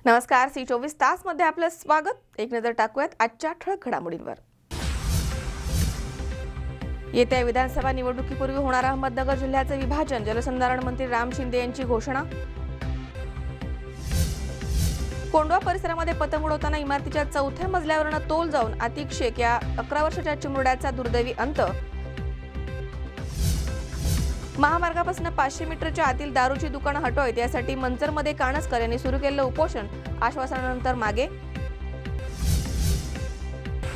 नमस्कार, सी 24 तास मध्ये आपलं स्वागत। एक नजर टाकूयात आजच्या ठळक घडामोडींवर। येत्या विधानसभा निवडणुकीपूर्वी होणार अहमदनगर जिल्ह्याचे विभाजन, जलसंधारण मंत्री राम शिंदे यांची घोषणा। कोंडवा परिसरामध्ये पतंग उडवताना इमारतीच्या 4थ्या मजल्यावरून तोल जाऊन आतिक शेख या 11 वर्षाच्या चिमुरड्याचा दुर्दैवी अंत। महामार्गापासून 500 मीटरच्या आतील दारूची दुकानं हटवावीत यासाठी मंचरमध्ये काणसकर यांनी सुरू केलेलं उपोषण आश्वासनानंतर मागे।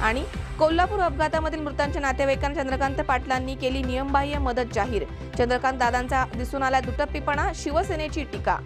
आणि कोल्हापूर अपघातामधील मृतांच्या नातेवाईकांना चंद्रकांत पाटलांनी केली नियमबाह्य मदत जाहीर। चंद्रकांत दादांचा दिसून आला दुटप्पीपणा, शिवसेनेची टीका।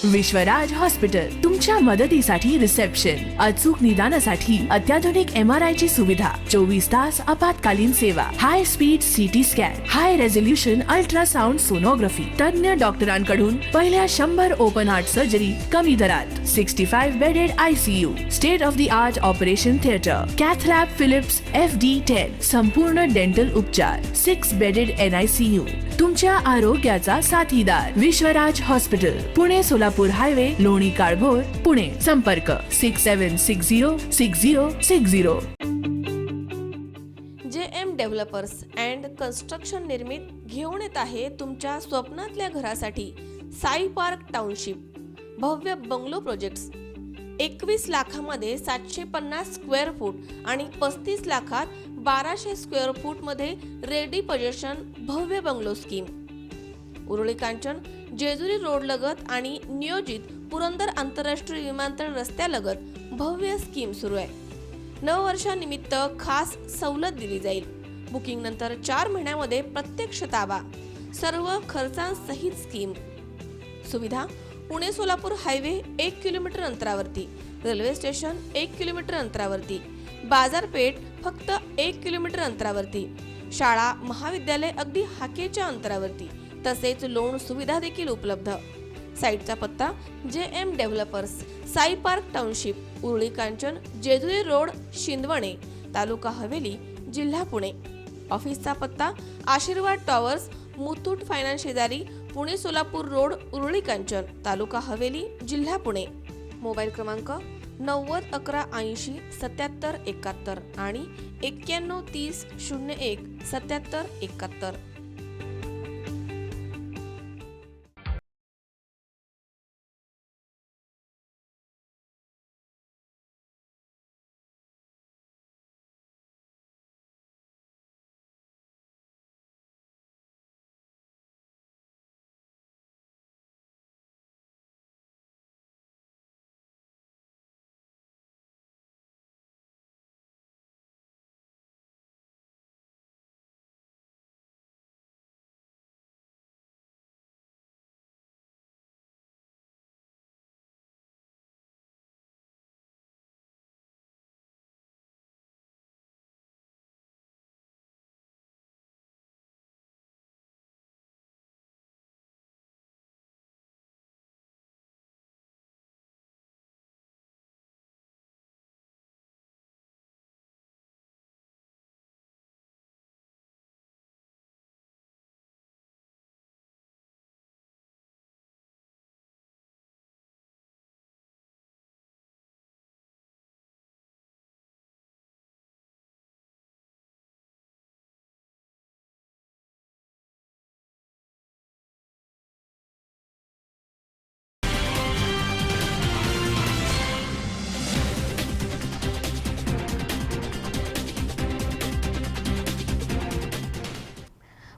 विश्वराज हॉस्पिटल तुमच्या मदतीसाठी रिसेप्शन, अचूक निदानासाठी अत्याधुनिक MRI ची सुविधा, 24 तास आपत्कालीन सेवा, हाय स्पीड CT स्कॅन, हाय रेझोल्यूशन अल्ट्रासाउंड सोनोग्राफी, तज्ञ डॉक्टरांकडून पहिल्या 100 ओपन हार्ट सर्जरी कमी दरात, 65 bedded ICU, state of the art operation theatre, cath lab Philips FD10, संपूर्ण डेंटल उपचार, 6 बेडेड NICU, तुमच्या आरोग्याचा साथीदार विश्वराज हॉस्पिटल, पुणे सोलापूर हायवे, लोणी काळभोर, पुणे। संपर्क 67606060। JM डेव्हलपर्स अँड कन्स्ट्रक्शन निर्मित घेऊन येत आहे तुमच्या स्वप्नातल्या घरासाठी साई पार्क टाउनशिप भव्य बंगलो प्रोजेक्ट्स। 21 लाखामध्ये 750 स्क्वेअर फूट आणि 35 लाखात 1200 स्क्वेअर फूट मध्ये रेडी पोझिशन भव्य bungalow scheme. Uruli Kanchan Jejuri road लगत आणि नियोजित पुरंदर आंतरराष्ट्रीय विमानतळ रस्त्यालगत भव्य स्कीम सुरू आहे। नववर्षानिमित्त खास सवलत दिली जाईल। बुकिंग नंतर 4 महिन्यामध्ये प्रत्यक्ष ताबा, सर्व खर्चांसहित स्कीम। सुविधा पुणे सोलापूर हायवे 1 किलोमीटर अंतरावरती, रेल्वे स्टेशन 1 किलोमीटर अंतरावरती, बाजारपेठ फक्त 1 किलोमीटर अंतरावरती, शाळा महाविद्यालय अगदी हाकेच्या अंतरावरती, तसेच लोन सुविधा देखील उपलब्ध। साईटचा पत्ता JM developers, Sai park township, Uruli Kanchan, Jejuri road, Shindawane, taluka Haveli, जिल्हा पुणे। ऑफिसचा पत्ता आशीर्वाद टॉवर्स, मुथूट फायनान्स शेजारी, पुणे सोलापूर रोड, उरुळी कांचन, तालुका हवेली, जिल्हा पुणे। मोबाईल क्रमांक 90 11 80 77 71 आणि 91 30 01 77 71।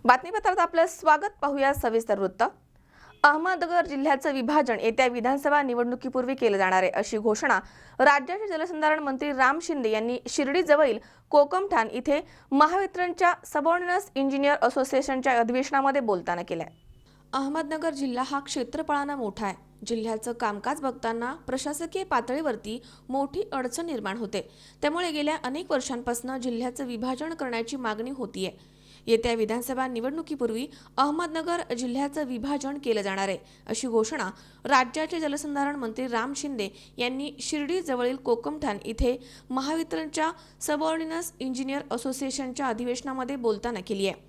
बातमीपत्रात आपलं स्वागत। पाहूया सविस्तर वृत्त। अहमदनगर जिल्ह्याचं विभाजन येत्या विधानसभा निवडणुकीपूर्वी केले जाणार आहे, अशी घोषणा राज्याचे जलसंधारण मंत्री राम शिंदे यांनी शिर्डीजवळील कोकमठाण इथे महावितरणच्या सबऑर्डिनन्स इंजिनियर असोसिएशनच्या अधिवेशनामध्ये बोलताना केलाय। अहमदनगर जिल्हा हा क्षेत्रफळाने मोठा आहे। जिल्ह्याचं कामकाज बघताना प्रशासकीय पातळीवरती मोठी अडचण निर्माण होते। त्यामुळे गेल्या अनेक वर्षांपासून जिल्ह्याचं विभाजन करण्याची मागणी होतीये। येत्या विधानसभा निवडणुकीपूर्वी अहमदनगर जिल्ह्याचं विभाजन केलं जाणार आहे, अशी घोषणा राज्याचे जलसंधारण मंत्री राम शिंदे यांनी शिर्डी जवळील कोकमठाण इथे महावितरणच्या सबऑर्डिनन्स इंजिनियर असोसिएशनच्या अधिवेशनामध्ये बोलताना केली आहे।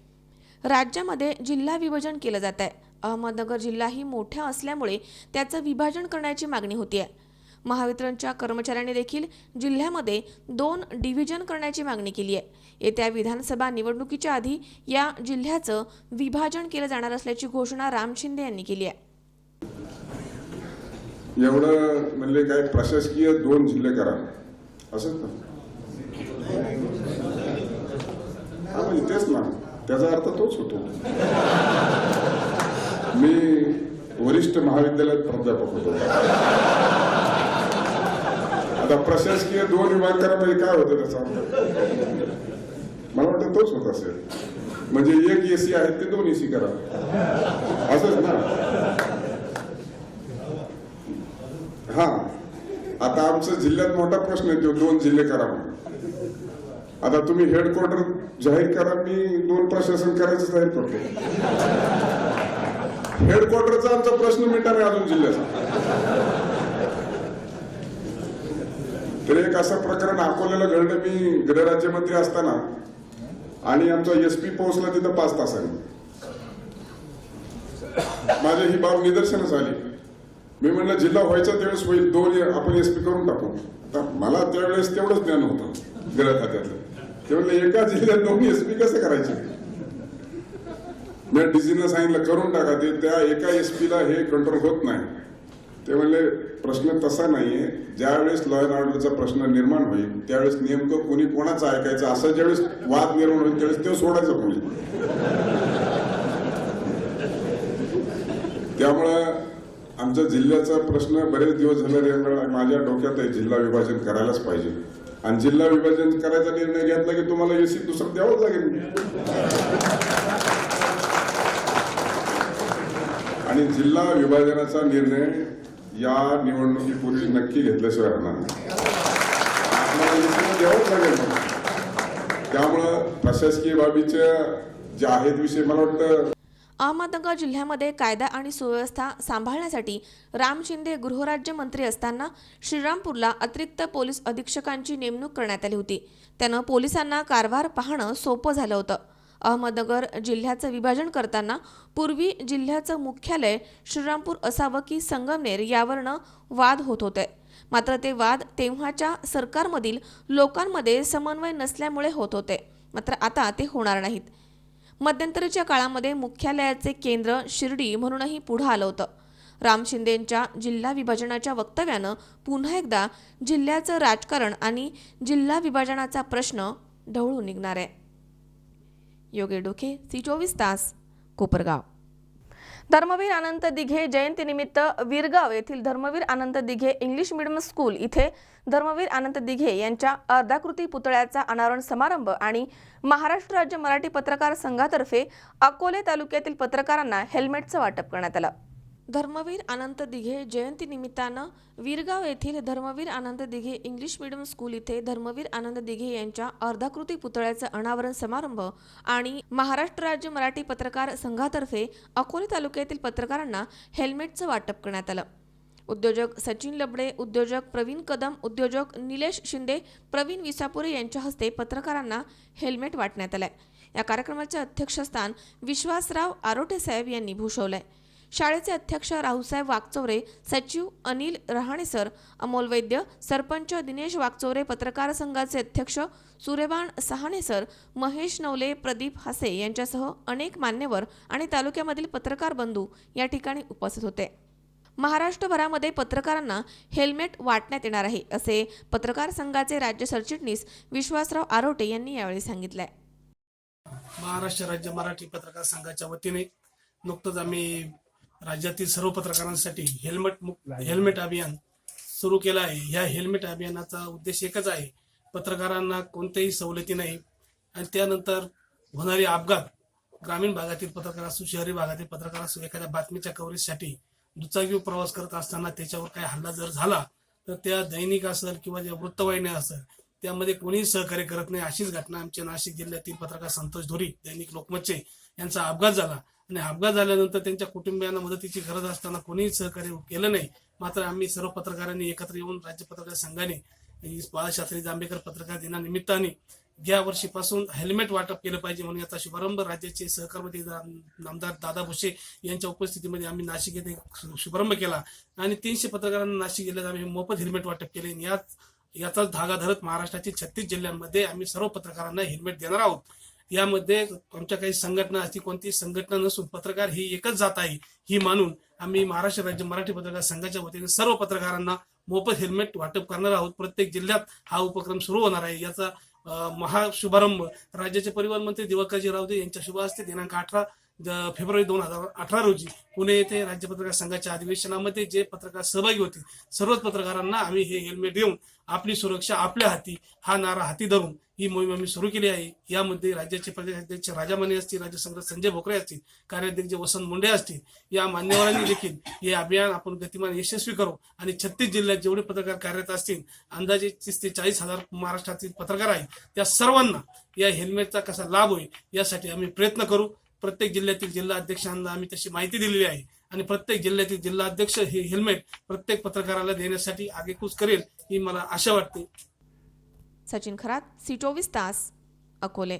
राज्यामध्ये जिल्हा विभाजन केलं जात आहे। अहमदनगर जिल्हा ही मोठा असल्यामुळे त्याचं विभाजन करण्याची मागणी होती आहे। महावितरणच्या कर्मचाऱ्यांनी देखील जिल्ह्यामध्ये 2 डिव्हिजन करण्याची मागणी केली आहे। येत्या विधानसभा निवडणुकीच्या आधी या जिल्ह्याचं विभाजन केलं जाणार असल्याची घोषणा राम शिंदे यांनी केली आहे। एवढं म्हणजे काय प्रशासकीय 2 जिल्हे करा असंच ना? हा म्हणजे तेच ना, त्याचा अर्थ तोच होतो। मी वरिष्ठ महाविद्यालयात प्राध्यापक होतो। आता प्रशासकीय 2 विभाग करा म्हणजे काय होतं त्याचा अर्थ? मला वाटतं तोच होत असेल। म्हणजे 1 एसी आहेत ते 2 एसी करा असंच ना? हा, आता आमच्या जिल्ह्यात मोठा प्रश्न आहे, 2 जिल्हे करा म्हणून। आता तुम्ही हेडक्वार्टर जाहीर करा, मी 2 प्रशासन करायचं जाहीर करतो। हेडक्वार्टरचा आमचा प्रश्न मिटा नाही अजून जिल्ह्याचा। तर एक असं प्रकरण अकोल्याला घडलं, मी गृहराज्यमंत्री असताना आणि आमचा एसपी पोहोचला तिथं 5 तासांनी। माझ्या ही बाब निदर्शनास आली। मी म्हणलं जिल्हा व्हायचा त्यावेळेस होईल, 2 आपण एसपी करून टाकू। आता मला त्यावेळेस तेवढंच ज्ञान होतं गृह खात्यातलं। ते म्हणलं एका जिल्ह्यात 2 एसपी कसे करायचे? मी डीजीना सांगितलं करून टाका, ते त्या एका एसपीला हे कंट्रोल होत नाही। ते म्हणले प्रश्न तसा नाहीये, ज्यावेळेस लॉ अँड ऑर्डरचा प्रश्न निर्माण होईल त्यावेळेस नेमकं कोणी कोणाचं ऐकायचं, असं ज्यावेळेस वाद निर्माण होईल त्यावेळेस ते सोडायचं कोणी। त्यामुळं आमच्या जिल्ह्याचा प्रश्न बरेच दिवस झाले माझ्या डोक्यात आहे, जिल्हा विभाजन करायलाच पाहिजे। आणि जिल्हा विभाजन करायचा निर्णय घेतला की तुम्हाला एसी दुसरं द्यावंच लागेल। आणि जिल्हा विभाजनाचा निर्णय या निवडणुकीपूर्वी नक्की घेतल्याशिवाय राहणार नाही, द्यावंच लागेल। त्यामुळं प्रशासकीय बाबीच्या ज्या आहेत विषय मला वाटतं अहमदनगर जिल्ह्यामध्ये कायदा आणि सुव्यवस्था सांभाळण्यासाठी राम शिंदे गृहराज्यमंत्री असताना श्रीरामपूरला अतिरिक्त पोलीस अधीक्षकांची नेमणूक करण्यात आली होती। त्यानं पोलिसांना कारभार पाहणं सोपं झालं होतं। अहमदनगर जिल्ह्याचं विभाजन करताना पूर्वी जिल्ह्याचं मुख्यालय श्रीरामपूर असावं की संगमनेर यावरनं वाद होत होते। मात्र ते वाद तेव्हाच्या सरकारमधील लोकांमध्ये समन्वय नसल्यामुळे होत होते, मात्र आता ते होणार नाहीत। मध्यंतरीच्या काळामध्ये मुख्यालयाचे केंद्र शिर्डी म्हणूनही पुढे आलं होतं। राम शिंदेंच्या जिल्हा विभाजनाच्या वक्तव्यानं पुन्हा एकदा जिल्ह्याचं राजकारण आणि जिल्हा विभाजनाचा प्रश्न ढवळून निघणार आहे। योगेश डोके, C24 तास, कोपरगाव। धर्मवीर अनंत दिघे जयंतीनिमित्त वीरगाव येथील धर्मवीर अनंत दिघे इंग्लिश मीडियम स्कूल इथे धर्मवीर अनंत दिघे यांच्या अर्धाकृती पुतळ्याचा अनावरण समारंभ आणि महाराष्ट्र राज्य मराठी पत्रकार संघातर्फे अकोले तालुक्यातील पत्रकारांना हेल्मेटचं वाटप करण्यात आलं। धर्मवीर अनंत दिघे जयंती निमित्तानं वीरगाव येथील धर्मवीर अनंत दिघे इंग्लिश मीडियम स्कूल इथे धर्मवीर अनंत दिघे यांच्या अर्धाकृती पुतळ्याचं अनावरण समारंभ आणि महाराष्ट्र राज्य मराठी पत्रकार संघातर्फे अकोले तालुक्यातील पत्रकारांना हेल्मेटचं वाटप करण्यात आलं। उद्योजक सचिन लबडे, उद्योजक प्रवीण कदम, उद्योजक निलेश शिंदे, प्रवीण विसापुरे यांच्या हस्ते पत्रकारांना हेल्मेट वाटण्यात आलंय। या कार्यक्रमाचे अध्यक्षस्थान विश्वासराव आरोटे साहेब यांनी भूषवलंय। शाळेचे अध्यक्ष राहुसाहेब वागचौरे, सचिव अनिल रहाणेसर, अमोल वैद्य, सरपंच दिनेश वागचौरे, पत्रकार संघाचे अध्यक्ष सूर्यबाण सहाणेसर, महेश नवले, प्रदीप हासे यांच्यासह अनेक मान्यवर आणि तालुक्यामधील पत्रकार बंधू या ठिकाणी उपस्थित होते। महाराष्ट्रभरामध्ये पत्रकारांना हेल्मेट वाटण्यात येणार आहे, असे पत्रकार संघाचे राज्य सरचिटणीस विश्वासराव आरोटे यांनी यावेळी सांगितलंय। महाराष्ट्र राज्य मराठी पत्रकार संघाच्या वतीने नुकतंच आम्ही राज्यातील सर्व पत्रकारांसाठी हेल्मेट अभियान सुरू केलं आहे। ह्या हेल्मेट अभियानाचा उद्देश एकच आहे, पत्रकारांना कोणत्याही सवलती नाही आणि त्यानंतर होणारे अपघात ग्रामीण भागातील पत्रकार असो, शहरी भागातील पत्रकार असो, एखाद्या बातमीच्या कव्हरेजसाठी दुचाकी प्रवास करत असताना त्याच्यावर काही हल्ला जर झाला तर त्या दैनिक असेल किंवा ज्या वृत्तवाहिन्या असेल त्यामध्ये कोणीही सहकार्य करत नाही. अशीच घटना आमच्या नाशिक जिल्ह्यातील पत्रकार संतोष धोरी दैनिक लोकमतचे यांचा अपघात झाला आणि अपघात झाल्यानंतर त्यांच्या कुटुंबियांना मदतीची गरज असताना कोणीही सहकार्य केलं नाही. मात्र आम्ही सर्व पत्रकारांनी एकत्र येऊन राज्य पत्रकार संघाने बाळशास्त्री जांभेकर पत्रकार दिनानिमित्ताने या वर्षीपासून हेल्मेट वाटप केलं पाहिजे म्हणून याचा शुभारंभ राज्याचे सहकारमंत्री आमदार दादा भुसे यांच्या उपस्थितीमध्ये आम्ही नाशिक येथे शुभारंभ केला आणि 300 पत्रकारांना नाशिक जिल्ह्यात आम्ही मोफत हेल्मेट वाटप केले. याचाच धागा धरत महाराष्ट्रातील 36 जिल्ह्यांमध्ये आम्ही सर्व पत्रकारांना हेल्मेट देणार आहोत. यामध्ये आमच्या काही संघटना अशी कोणतीही संघटना नसून पत्रकार ही एकच जात आहे ही मानून आम्ही महाराष्ट्र राज्य मराठी पत्रकार संघाच्या वतीने सर्व पत्रकारांना मोफत हेल्मेट वाटप करणार आहोत. प्रत्येक जिल्ह्यात हा उपक्रम सुरू होणार आहे. याचा महाशुभारंभ राज्याचे परिवहन मंत्री दिवाकरजी रावते यांच्या शुभ हस्ते दिनांक 18 फेब्रुवारी 2018 रोजी पुणे येथे राज्य पत्रकार संघाच्या अधिवेशनामध्ये जे पत्रकार सहभागी होते सर्वच पत्रकारांना आम्ही हे हेल्मेट देऊन आपली सुरक्षा आपल्या हाती हा नारा हाती धरून ही मोहीम आम्ही सुरू केली आहे. यामध्ये राज्याचे प्रदेशाध्यक्ष राजामणी असतील, राज्य संघ संजय भोकरे असतील, कार्याध्यक्ष वसंत मुंडे असतील, या मान्यवरांनी देखील हे अभियान आपण गतिमान यशस्वी करू आणि 36 जिल्ह्यात जेवढे पत्रकार कार्यरत असतील अंदाजे 30 ते 40,000 महाराष्ट्रातील पत्रकार आहेत त्या सर्वांना या हेल्मेटचा कसा लाभ होईल यासाठी आम्ही प्रयत्न करू. प्रत्येक जिल्ह्यातील जिल्हा अध्यक्षांना आम्ही तशी माहिती दिलेली आहे आणि प्रत्येक जिल्ह्यातील जिल्हा अध्यक्ष हे हेल्मेट प्रत्येक पत्रकाराला देण्यासाठी आगेकूच करेल ही मला आशा वाटते. सचिन खरात, सी24 तास, अकोले.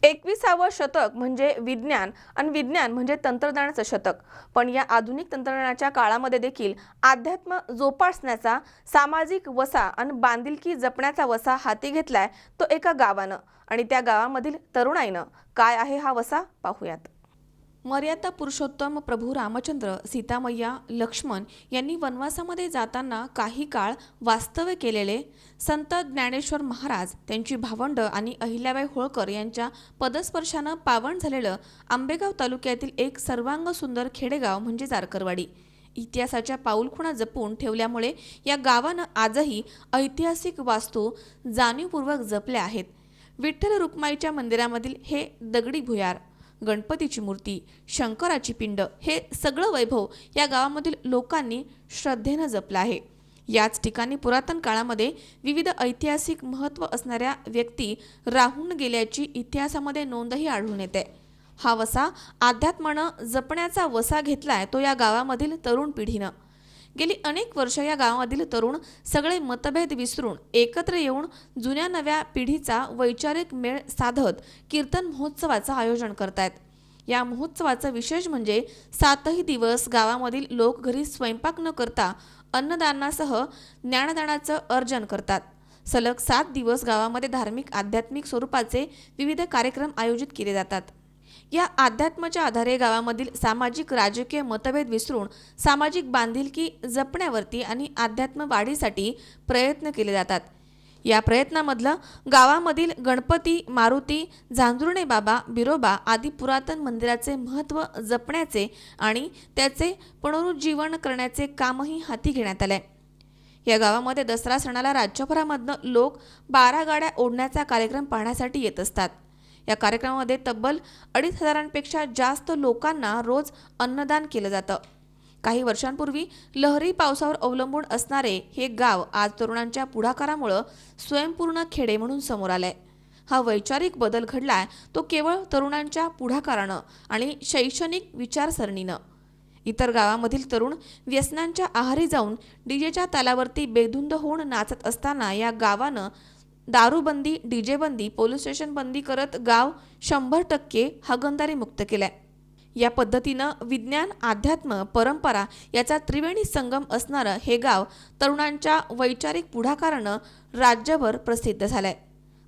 21वे शतक म्हणजे विज्ञान आणि विज्ञान म्हणजे तंत्रज्ञानाचं शतक. पण या आधुनिक तंत्रज्ञानाच्या काळामध्ये देखील अध्यात्म जोपासण्याचा, सामाजिक वसा आणि बांधिलकी जपण्याचा वसा हाती घेतलाय तो एका गावानं आणि त्या गावामधील तरुणाईनं. काय आहे हा वसा पाहूयात. मर्यादा पुरुषोत्तम प्रभू रामचंद्र, सीतामय्या, लक्ष्मण यांनी वनवासामध्ये जाताना काही काळ वास्तव्य केलेले संत ज्ञानेश्वर महाराज, त्यांची भावंड आणि अहिल्याबाई होळकर यांच्या पदस्पर्शानं पावन झालेलं आंबेगाव तालुक्यातील एक सर्वांग सुंदर खेडेगाव म्हणजे जारकरवाडी. इतिहासाच्या पाऊलखुणा जपून ठेवल्यामुळे या गावानं आजही ऐतिहासिक वास्तू जाणीवपूर्वक जपल्या आहेत. विठ्ठल रुक्माईच्या मंदिरामधील हे दगडी भुयार, गणपतीची मूर्ती, शंकराची पिंड हे सगळं वैभव या गावामधील लोकांनी श्रद्धेनं जपलं आहे. याच ठिकाणी पुरातन काळामध्ये विविध ऐतिहासिक महत्त्व असणाऱ्या व्यक्ती राहून गेल्याची इतिहासामध्ये नोंदही आढळून येते. हा वसा अध्यात्मानं जपण्याचा वसा घेतलाय तो या गावामधील तरुण पिढीनं. गेली अनेक वर्ष या गावामधील तरुण सगळे मतभेद विसरून एकत्र येऊन जुन्या नव्या पिढीचा वैचारिक मेळ साधत कीर्तन महोत्सवाचं आयोजन करतायत. या महोत्सवाचं विशेष म्हणजे 7ही दिवस गावामधील लोक घरी स्वयंपाक न करता अन्नदानासह ज्ञानदानाचं अर्जन करतात. सलग 7 दिवस गावामध्ये धार्मिक आध्यात्मिक स्वरूपाचे विविध कार्यक्रम आयोजित केले जातात. या अध्यात्माच्या आधारे गावामधील सामाजिक राजकीय मतभेद विसरून सामाजिक बांधिलकी जपण्यावरती आणि अध्यात्म वाढीसाठी प्रयत्न केले जातात. या प्रयत्नामधलं गावामधील गणपती, मारुती, झांजुर्णे बाबा, बिरोबा आदी पुरातन मंदिराचे महत्त्व जपण्याचे आणि त्याचे पुनरुज्जीवन करण्याचे कामही हाती घेण्यात आले. या गावामध्ये दसरा सणाला राज्यभरामधनं लोक 12 गाड्या ओढण्याचा कार्यक्रम पाहण्यासाठी येत असतात. या कार्यक्रमामध्ये तब्बल 2,500पेक्षा जास्त लोकांना रोज अन्नदान केलं जातं. काही वर्षांपूर्वी लहरी पावसावर अवलंबून असणारे हे गाव आज तरुणांच्या पुढाकारामुळे स्वयंपूर्ण खेडे म्हणून समोर आलंय. हा वैचारिक बदल घडलाय तो केवळ तरुणांच्या पुढाकारानं आणि शैक्षणिक विचारसरणीनं. इतर गावामधील तरुण व्यसनांच्या आहारी जाऊन डीजेच्या तालावरती बेधुंद होऊन नाचत असताना या गावानं दारूबंदी, डीजे बंदी, पोलीस स्टेशन बंदी करत गाव 100% हागणदारी मुक्त केलाय. या पद्धतीनं विज्ञान, अध्यात्म, परंपरा याचा त्रिवेणी संगम असणारं हे गाव तरुणांच्या वैचारिक पुढाकारानं राज्यभर प्रसिद्ध झालंय.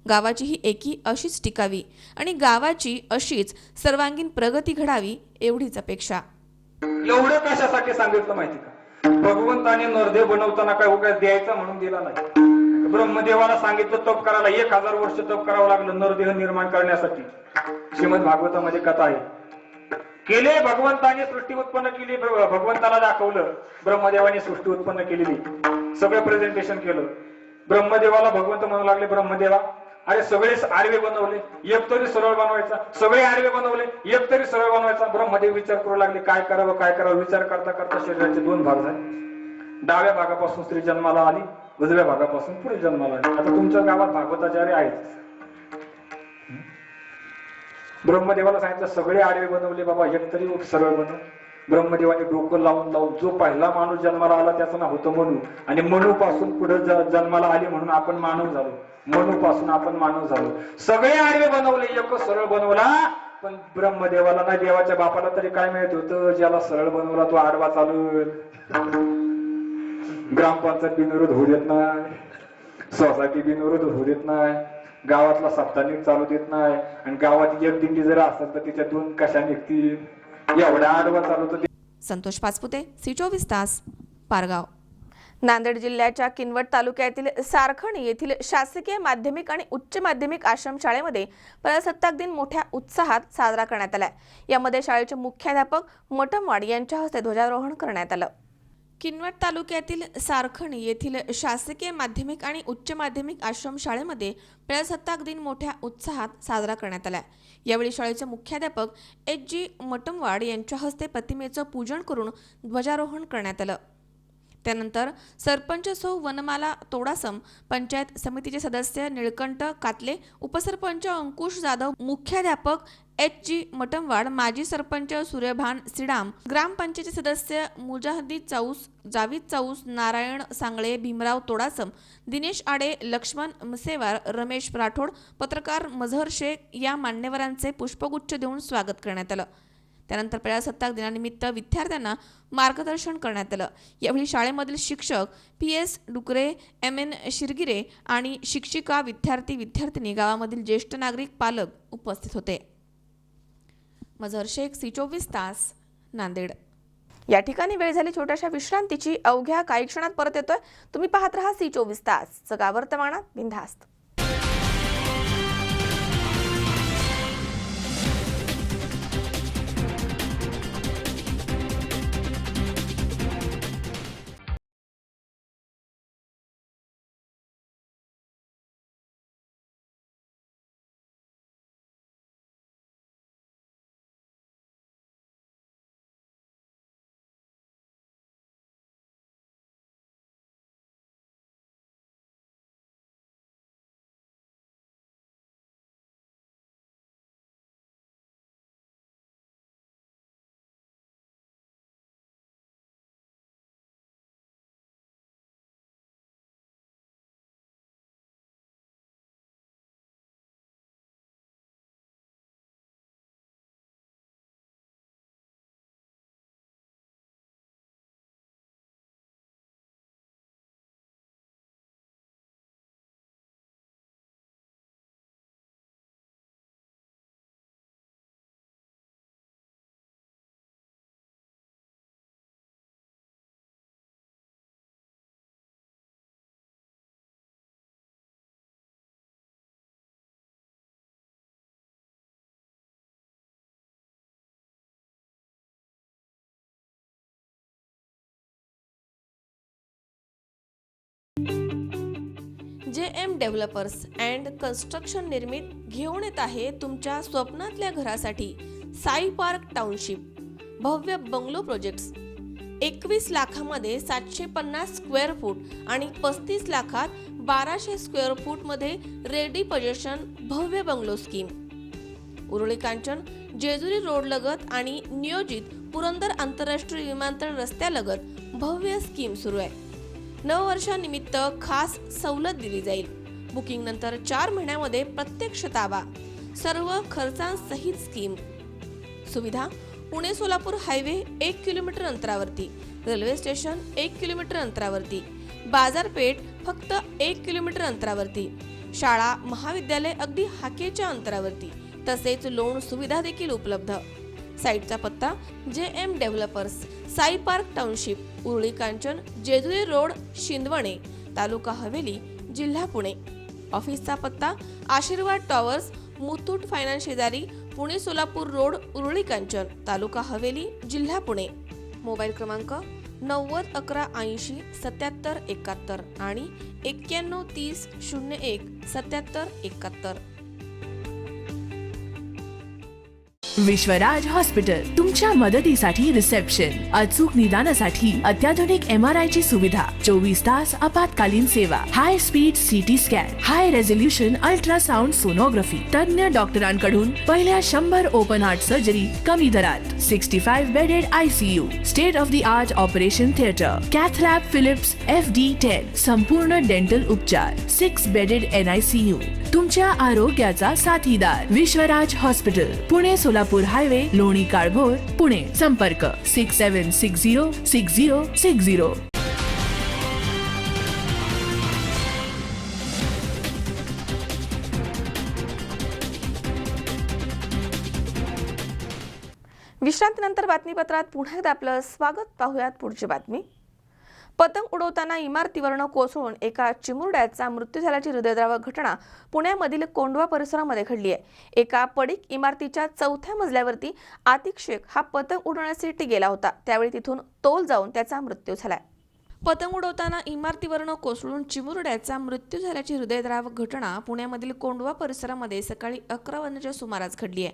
गावाची ही एकी अशीच टिकावी आणि गावाची अशीच सर्वांगीण प्रगती घडावी एवढीच अपेक्षा. एवढं कशासाठी सांगितलं माहिती का? भगवंताने नरदेह बनवताना काय उगाच द्यायचा म्हणून दिला नाही. ब्रह्मदेवाला सांगितलं तप करायला 1000 वर्ष तप करावं लागलं नरदेह निर्माण करण्यासाठी. श्रीमद भागवतामध्ये कथा आहे. केले भगवंताने सृष्टी उत्पन्न केली, भगवंताला दाखवलं. ब्रह्मदेवाने सृष्टी उत्पन्न केलेली सगळं प्रेझेंटेशन केलं. ब्रह्मदेवाला भगवंत म्हणू लागले, ब्रह्मदेवा अरे सगळेच आडवे बनवले, एक तरी सरळ बनवायचा. सगळे आडवे बनवले, एक तरी सरळ बनवायचा. ब्रह्मदेव विचार करू लागले काय करावं काय करावं. विचार करता करता शरीराचे 2 भाग झाले. डाव्या भागापासून स्त्री जन्माला आली उजव्या भागापासून पुढे जन्माला आले. आता तुमच्या गावात भागवताचार्य आहेत. ब्रह्मदेवाला सांगितलं सगळे आडवे बनवले बाबा, एक तरी सरळ बनव. ब्रह्मदेवाने डोकं लावून लावून जो पहिला माणूस जन्माला आला त्याचं नाव होतं मनू, आणि मनू पासून पुढे जन्माला आले म्हणून आपण मानव झालो. मनू पासून आपण मानव झालो. सगळे आडवे बनवले, एक सरळ बनवला. पण ब्रह्मदेवाला ना देवाच्या बापाला तरी काय माहित होतं, ज्याला सरळ बनवला तो आडवा चालू. ग्रामपंचायत बिनविरोध होऊ देत नाही, सोसायटी बिनविरोध होऊ देत नाही, गावातला साप्ताहिक चालू देत नाही, आणि गावात एक दिंडी जर असेल तर तिच्या 2 कशा निघतील, एवढा आडवा चालवतो. संतोष पाचपुते, सी24 तास, पारगाव. नांदेड जिल्ह्याच्या किनवट तालुक्यातील सारखणी येथील शासकीय माध्यमिक आणि उच्च माध्यमिक आश्रमशाळेमध्ये प्रजासत्ताक दिन मोठ्या उत्साहात साजरा करण्यात आला. यामध्ये शाळेचे मुख्याध्यापक मटमवाड यांच्या हस्ते ध्वजारोहण करण्यात आलं. किनवट तालुक्यातील सारखणी येथील शासकीय माध्यमिक आणि उच्च माध्यमिक आश्रमशाळेमध्ये प्रजासत्ताक दिन मोठ्या उत्साहात साजरा करण्यात आला. यावेळी शाळेचे मुख्याध्यापक H.G. मटमवाड यांच्या हस्ते प्रतिमेचं पूजन करून ध्वजारोहण करण्यात आलं. त्यानंतर सरपंच सौ वनमाला तोडासम, पंचायत समितीचे सदस्य निळकंठ कातले, उपसरपंच अंकुश जाधव, मुख्याध्यापक H.G. मटमवाड, माजी सरपंच सूर्यभान सिडाम, ग्रामपंचायत सदस्य मुजाहिदी चाऊस, जावीद चाऊस, नारायण सांगळे, भीमराव तोडासम, दिनेश आडे, लक्ष्मण मसेवार, रमेश राठोड, पत्रकार मझहर शेख या मान्यवरांचे पुष्पगुच्छ देऊन स्वागत करण्यात आलं. त्यानंतर प्रजासत्ताक दिनानिमित्त विद्यार्थ्यांना मार्गदर्शन करण्यात आलं. यावेळी शाळेमधील शिक्षक PS डुकरे, MN शिरगिरे आणि शिक्षिका, विद्यार्थी-विद्यार्थिनी, गावामधील ज्येष्ठ नागरिक, पालक उपस्थित होते. मझहर शेख, सी24 तास, नांदेड. या ठिकाणी वेळ झाली छोट्याशा विश्रांतीची. अवघ्या काही क्षणात परत येतोय. तुम्ही पाहत रहा सी24 तास, जगा वर्तमानात बिनधास्त. JM डेव्हलपर्स अँड कन्स्ट्रक्शन निर्मित घेऊन येत आहे तुमच्या स्वप्नातल्या घरासाठी साई पार्क टाउनशिप भव्य बंगलो प्रोजेक्ट्स. 21 लाखामध्ये 750 स्क्वेअर फूट आणि 35 लाखात 1200 स्क्वेअर फूट मध्ये रेडी पोझिशन भव्य bungalow scheme. Uruli Kanchan Jejuri road लगत आणि नियोजित पुरंदर आंतरराष्ट्रीय विमानतळ रस्त्यालगत भव्य स्कीम सुरू आहे. नववर्षानिमित्त खास सवलत दिली जाईल. बुकिंग नंतर 4 महिन्यामध्ये प्रत्यक्ष ताबा. सर्व खर्चांसहित स्कीम. सुविधा पुणे सोलापूर हायवे 1 किलोमीटर अंतरावरती, रेल्वे स्टेशन 1 किलोमीटर अंतरावरती, बाजारपेठ फक्त 1 किलोमीटर अंतरावरती, शाळा महाविद्यालय अगदी हाकेच्या अंतरावरती, तसेच लोन सुविधा देखील उपलब्ध. साईटचा पत्ता JM developers, Sai park township, Uruli Kanchan, Jejuri road, Shindawane, taluka Haveli, जिल्हा पुणे. ऑफिसचा पत्ता आशीर्वाद टॉवर्स, मुथूट फायनान्स शेजारी, पुणे सोलापूर रोड, उरुळी कांचन, तालुका हवेली, जिल्हा पुणे. मोबाईल क्रमांक 90 11 80 77 71 आणि 91 30 01 77 71. विश्वराज हॉस्पिटल तुमच्या मदतीसाठी रिसेप्शन, अचूक निदानासाठी अत्याधुनिक MRI ची सुविधा, 24 तास आपत्कालीन सेवा, high speed CT scan, high resolution ultrasound sonography, तज्ञ डॉक्टरांकडून पहिल्या 100 ओपन हार्ट सर्जरी कमी दरात, 65 bedded ICU, state of the art operation theatre, cath lab Philips FD10, संपूर्ण डेंटल उपचार, 6 बेडेड NICU, तुमच्या आरोग्याचा साथीदार विश्वराज हॉस्पिटल, पुणे सोलापूर हायवे, लोणी काळभोर, पुणे. संपर्क 67606060. विश्रांतीनंतर बातमीपत्रात पुन्हा एकदा आपलं स्वागत. पाहूयात पुढची बातमी. पतंग उडवताना इमारतीवरनं कोसळून एका चिमुरड्याचा मृत्यू झाल्याची हृदयद्रावक घटना पुण्यामधील कोंढवा परिसरामध्ये घडली आहे. एका पडीक इमारतीच्या 4थ्या मजल्यावरती आतिक शेख हा पतंग उडवण्यासाठी गेला होता. त्यावेळी तिथून तोल जाऊन त्याचा मृत्यू झालाय. पतंग उडवताना इमारतीवरनं कोसळून चिमुरड्याचा मृत्यू झाल्याची हृदयद्रावक घटना पुण्यामधील कोंढवा परिसरामध्ये सकाळी 11 वाजण्याच्या सुमारास घडली आहे.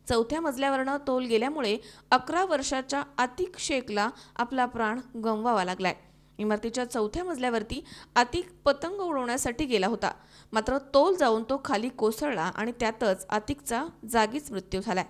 4थ्या मजल्यावरनं तोल गेल्यामुळे 11 वर्षाच्या आतिक शेखला आपला प्राण गमवावा लागलाय. इमारतीच्या 4थ्या मजल्यावरती आतिक पतंग उडवण्यासाठी गेला होता. मात्र तोल जाऊन तो खाली कोसळला आणि त्यातच आतिकचा जागीच मृत्यू झालाय.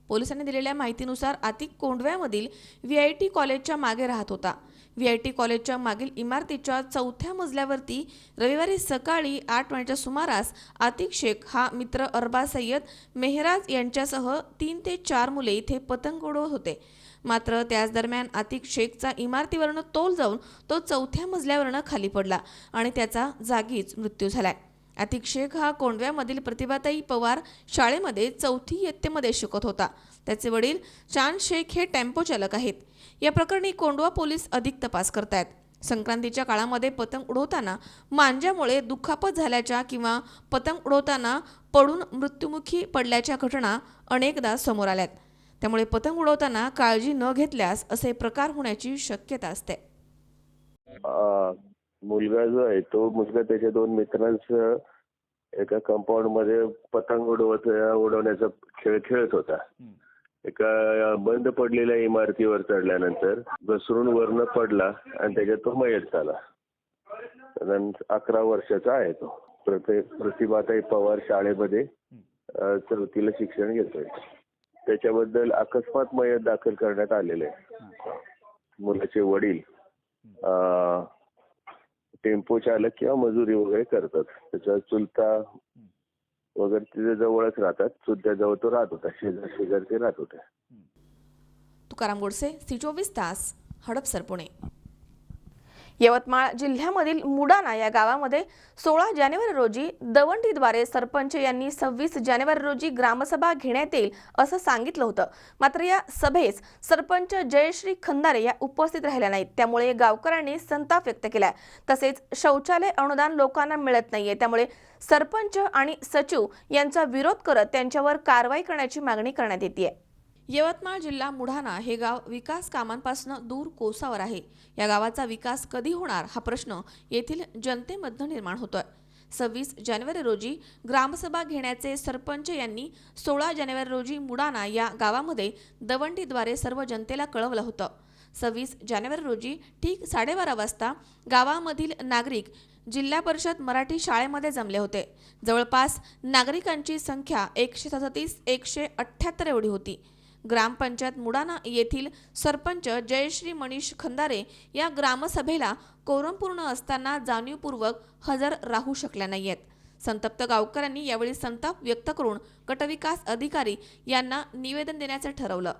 पोलिसांनी दिलेल्या माहितीनुसार आतिक कोंढव्यामधील VIT कॉलेजच्या मागे राहत होता. VIT कॉलेजच्या मागील इमारतीच्या 4थ्या मजल्यावरती रविवारी सकाळी 8 वाजण्याच्या सुमारास आतिक शेख हा मित्र अरबा सय्यद मेहराज यांच्यासह 3 ते 4 मुले इथे पतंग उडवत होते. मात्र त्याच दरम्यान आतिक शेखचा इमारतीवरनं तोल जाऊन तो 4थ्या मजल्यावरनं खाली पडला आणि त्याचा जागीच मृत्यू झालाय. आतिक शेख हा कोंढव्यामधील प्रतिभाताई पवार शाळेमध्ये 4थी इयत्तेमध्ये शिकत होता. त्याचे वडील चांद शेख हे टेम्पो चालक आहेत. या प्रकरणी कोंढवा पोलीस अधिक तपास करतायत. संक्रांतीच्या काळामध्ये पतंग उडवताना मांज्यामुळे दुखापत झाल्याच्या किंवा पतंग उडवताना पडून मृत्युमुखी पडल्याच्या घटना अनेकदा समोर आल्यात. त्यामुळे पतंग उडवताना काळजी न घेतल्यास असे प्रकार होण्याची शक्यता असते. मुलगा जो आहे तो मुलगा त्याच्या 2 मित्रांसह एका कंपाऊंड मध्ये पतंग उडवण्याचा खेळ खेळत होता. एका बंद पडलेल्या इमारतीवर चढल्यानंतर घसरून वरनं पडला आणि त्याच्यात तो मयत झाला. 11 वर्षाचा आहे तो. प्रतिभाताई पवार शाळेमध्ये 4थीला शिक्षण घेतोय. त्याच्याबद्दल अकस्मात मयत दाखल करण्यात आलेले आहे. मुलाचे वडील टेम्पो चालक किंवा मजुरी वगैरे करतात. त्याचा चुलता वगैरे तिथे जवळच राहतात. चुलत्याजवळ तो राहत होता. शेजारचे राहत होते. तुकाराम गोडसे, C24 तास, हडपसर, पुणे. यवतमाळ जिल्ह्यामधील मुडाना या गावामध्ये 16 जानेवारी रोजी दवंडीद्वारे सरपंच यांनी 26 जानेवारी रोजी ग्रामसभा घेण्यात येईल असं सांगितलं होतं. मात्र या सभेस सरपंच जयश्री खंदारे या उपस्थित राहिल्या नाहीत. त्यामुळे गावकऱ्यांनी संताप व्यक्त केलाय. तसेच शौचालय अनुदान लोकांना मिळत नाहीये. त्यामुळे सरपंच आणि सचिव यांचा विरोध करत त्यांच्यावर कारवाई करण्याची मागणी करण्यात येते. यवतमाळ जिल्हा मुढाणा हे गाव विकास कामांपासून दूर कोसावर आहे. या गावाचा विकास कधी होणार हा प्रश्न येथील जनतेमध्ये निर्माण होतोय. 26 जानेवारी रोजी ग्रामसभा घेण्याचे सरपंच यांनी 16 जानेवारी रोजी मुढाणा या गावामध्ये दवंडीद्वारे सर्व जनतेला कळवलं होतं. 26 जानेवारी रोजी ठीक 12:30 वाजता गावामधील नागरिक जिल्हा परिषद मराठी शाळेमध्ये जमले होते. जवळपास नागरिकांची संख्या 137-178 एवढी होती. ग्रामपंचायत मुडाना येथील सरपंच जयश्री मनीष खंदारे या ग्रामसभेला कोरम पूर्ण असताना जाणीवपूर्वक हजर राहू शकल्या नाहीयेत. संतप्त गावकऱ्यांनी यावेळी संताप व्यक्त करून गटविकास अधिकारी यांना निवेदन देण्याचे ठरवलं.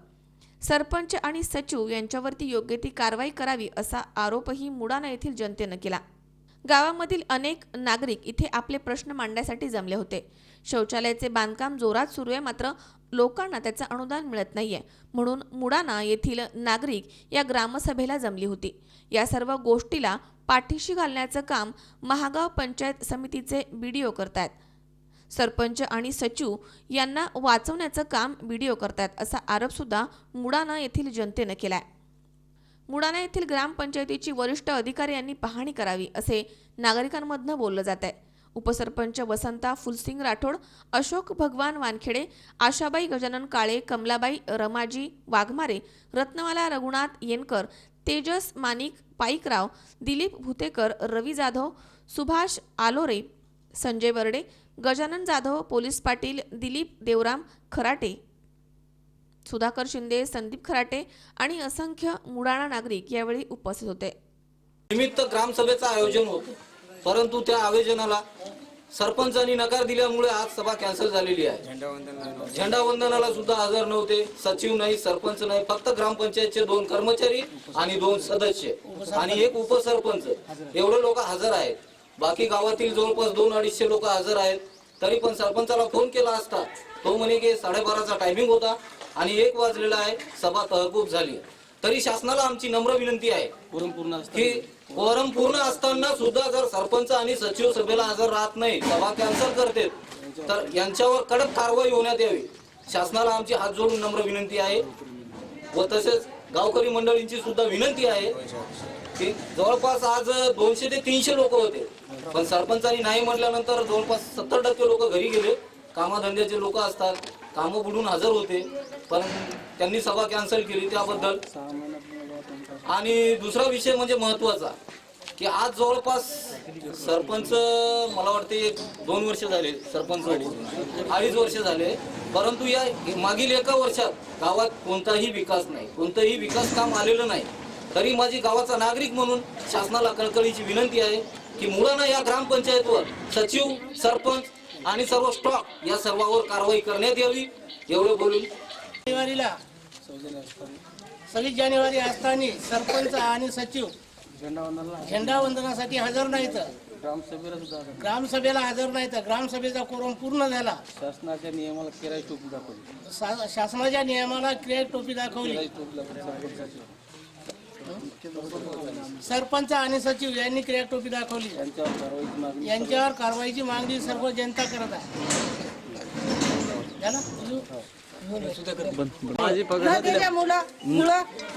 सरपंच आणि सचिव यांच्यावरती योग्य ती कारवाई करावी असा आरोपही मुडाना येथील जनतेनं केला. गावामधील अनेक नागरिक इथे आपले प्रश्न मांडण्यासाठी जमले होते. शौचालयाचे बांधकाम जोरात सुरू आहे, मात्र लोकांना त्याचं अनुदान मिळत नाहीये, म्हणून मुडाना येथील नागरिक या ग्रामसभेला जमली होती. या सर्व गोष्टीला पाठीशी घालण्याचं काम महागाव पंचायत समितीचे BDO करतायत. सरपंच आणि सचिव यांना वाचवण्याचं काम BDO करतायत असा आरोप सुद्धा मुडाना येथील जनतेनं केलाय. मुडाना येथील ग्रामपंचायतीची वरिष्ठ अधिकारी यांनी पाहणी करावी असे नागरिकांमधनं बोललं जात आहे. उपसरपंच वसंता फुलसिंग राठोड, अशोक भगवान वानखेडे, आशाबाई गजानन काळे, कमलाबाई रमाजी वाघमारे, रत्नमाला रघुनाथ येनकर, तेजस माणिक पाईकराव, दिलीप भुतेकर, रवी जाधव, सुभाष आलोरे, संजय बर्डे, गजानन जाधव, पोलीस पाटील दिलीप देवराम खराटे, सुधाकर शिंदे, संदीप खराटे आणि असंख्य मुडाणा नागरिक यावेळी उपस्थित होते. निमित्त ग्रामसभेचं आयोजन होतं, परंतु त्या आयोजनाला सरपंचांनी नकार दिल्यामुळे आज सभा कॅन्सल झालेली आहे. झेंडावंदनाला सुद्धा हजर नव्हते, सचिव नाही, सरपंच नाही, फक्त ग्रामपंचायतचे 2 कर्मचारी आणि 2 सदस्य आणि 1 उपसरपंच एवढे लोक हजर आहेत. बाकी गावातील जवळपास 200-250 लोक हजर आहेत. तरी पण सरपंचाला फोन केला असता तो म्हणे की 12:30चा टायमिंग होता आणि 1 वाजलेला आहे, सभा तहकूब झाली. तरी शासनाला आमची नम्र विनंती आहे की कोरम पूर्ण असताना सुद्धा जर सरपंच आणि सचिव सभेला हजर राहत नाही, सभा कॅन्सल करते, तर यांच्यावर कडक कारवाई होण्यात यावी. शासनाला आमची हात जोडून नम्र विनंती आहे व तसेच गावकरी मंडळींची सुद्धा विनंती आहे की जवळपास आज 200 ते 300 लोक होते, पण सरपंचांनी नाही म्हटल्यानंतर जवळपास 70% लोक घरी गेले. कामधंद्याचे लोक असतात, कामं बुडून हजर होते, पण त्यांनी सभा कॅन्सल केली त्याबद्दल. आणि दुसरा विषय म्हणजे महत्वाचा की आज जवळपास सरपंच मला वाटते 2 वर्ष झाले, सरपंच 2.5 वर्ष झाले, परंतु या मागील 1 वर्षात गावात कोणताही विकास नाही, कोणतंही विकास काम आलेलं नाही. तरी माझी गावाचा नागरिक म्हणून शासनाला कळकळीची विनंती आहे की मुलांना या ग्रामपंचायतवर सचिव, सरपंच आणि सर्व स्टॉक या सर्वांवर कारवाई करण्यात यावी. एवढे बोलून 26 जानेवारी असताना सरपंच आणि सचिव झेंडावंदनासाठी हजर नाहीत, ग्रामसभेला हजर नाहीत. ग्रामसभेचा कोरम पूर्ण झाला. शासनाच्या नियमाला क्रिया टोपी दाखवली. सरपंच आणि सचिव यांनी क्रिया टोपी दाखवली. यांच्यावर कारवाईची मागणी सर्व जनता करत आहे.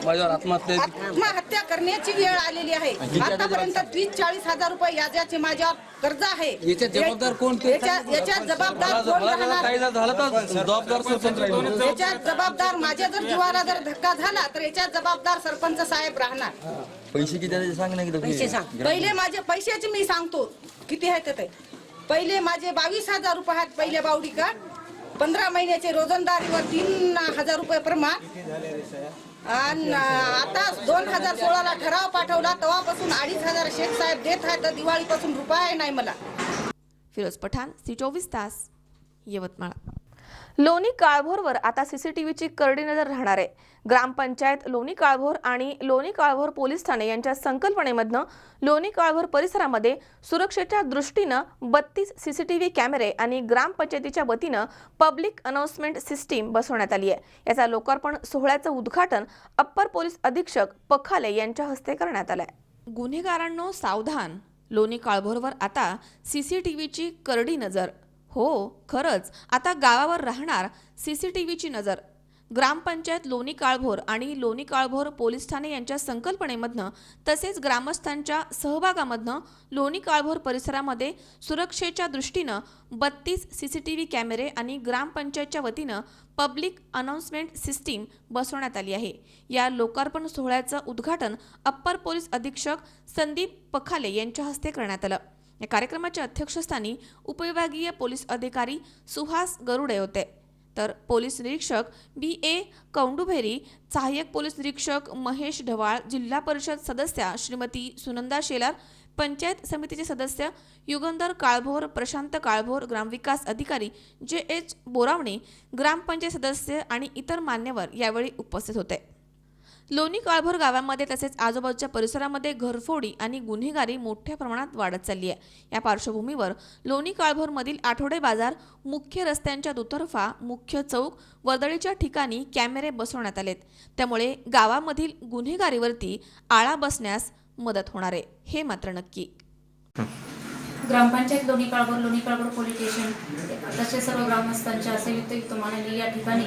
माझ्यावर आत्महत्या करण्याची वेळ आलेली आहे. आतापर्यंत 30-40 हजार रुपये व्याजाचे माझ्यावर कर्ज आहे. याच्यात जबाबदार कोण? याच्यात जबाबदार कोण राहणार? याच्यात जबाबदार माझ्या जर जीवाला जर धक्का झाला तर याच्यात जबाबदार सरपंच साहेब राहणार. पैसे किती सांग ना. पहिले माझे पैशाचे मी सांगतो किती आहेत ते. पहिले माझे 22,000 रुपये आहेत पहिले बावडी का. 15 महिन्याचे रोजंदारीवर 3,000 रुपये प्रमाण. आणि आता 2016ला ठराव पाठवला, तेव्हापासून 2,500 शेख साहेब देत आहेत. तर दिवाळीपासून रुपया नाही मला. फिरोज पठाण, C24 तास, यवतमाळ. लोणी काळभोरवर आता CCTVची करडी नजर राहणार आहे. ग्रामपंचायत लोणी काळभोर आणि लोणी काळभोर पोलीस ठाणे यांच्या संकल्पनेमधनं लोणी काळभोर परिसरामध्ये सुरक्षेच्या दृष्टीनं 32 CCTV कॅमेरे आणि ग्रामपंचायतीच्या वतीनं पब्लिक अनाउन्समेंट सिस्टीम बसवण्यात आली आहे. याचा लोकार्पण सोहळ्याचं उद्घाटन अप्पर पोलीस अधीक्षक पखाले यांच्या हस्ते करण्यात आलंय. गुन्हेगारांनो सावधान, लोणी काळभोरवर आता CCTVची करडी नजर. हो, खरंच आता गावावर राहणार CCTVची नजर. ग्रामपंचायत लोणी काळभोर आणि लोणी काळभोर पोलीस ठाणे यांच्या संकल्पनेमधनं तसेच ग्रामस्थांच्या सहभागामधनं लोणी काळभोर परिसरामध्ये सुरक्षेच्या दृष्टीनं 32 CCTV कॅमेरे आणि ग्रामपंचायतच्या वतीनं पब्लिक अनाउन्समेंट सिस्टीम बसवण्यात आली आहे. या लोकार्पण सोहळ्याचं उद्घाटन अप्पर पोलीस अधीक्षक संदीप पखाले यांच्या हस्ते करण्यात आलं. या कार्यक्रमाच्या अध्यक्षस्थानी उपविभागीय पोलीस अधिकारी सुहास गरुडे होते, तर पोलीस निरीक्षक BA कौंडुभेरी, सहाय्यक पोलीस निरीक्षक महेश ढवाळ, जिल्हा परिषद सदस्या श्रीमती सुनंदा शेलार, पंचायत समितीचे सदस्य युगंधर काळभोर, प्रशांत काळभोर, ग्रामविकास अधिकारी JH बोरावणे, ग्रामपंचायत सदस्य आणि इतर मान्यवर यावेळी उपस्थित होते. लोणी काळभोर गावामध्ये तसेच आजूबाजूच्या परिसरामध्ये घरफोडी आणि गुन्हेगारी मोठ्या प्रमाणात वाढत चालली आहे. या पार्श्वभूमीवर लोणी काळभोरमधील आठवडे बाजार, मुख्य रस्त्यांच्या दुतर्फा, मुख्य चौक, वर्दळीच्या ठिकाणी कॅमेरे बसवण्यात आलेत. त्यामुळे गावामधील गुन्हेगारीवरती आळा बसण्यास मदत होणार आहे, हे मात्र नक्की. ग्रामपंचायत लोणी काळभोर पोलीस स्टेशन तसेच सर्व ग्रामस्थांच्या संयुक्त विद्यमानाने या ठिकाणी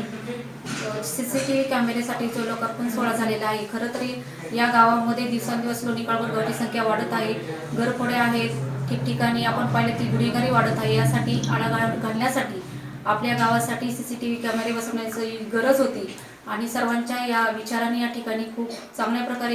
CCTV कॅमेरेसाठी जो लोकार्पण सोहळा झालेला आहे. खरं तरी या गावामध्ये दिवसेंदिवस लोणी काळभोर गावाची संख्या वाढत आहे. घरफोड्या आहेत, ठिकठिकाणी आपण पाहिले ती गुन्हेगारी वाढत आहे. यासाठी आळा घालण्यासाठी आपल्या गावासाठी CCTV कॅमेरे बसवण्याची गरज होती आणि सर्वांच्या या विचाराने या ठिकाणी खूप चांगल्या प्रकारे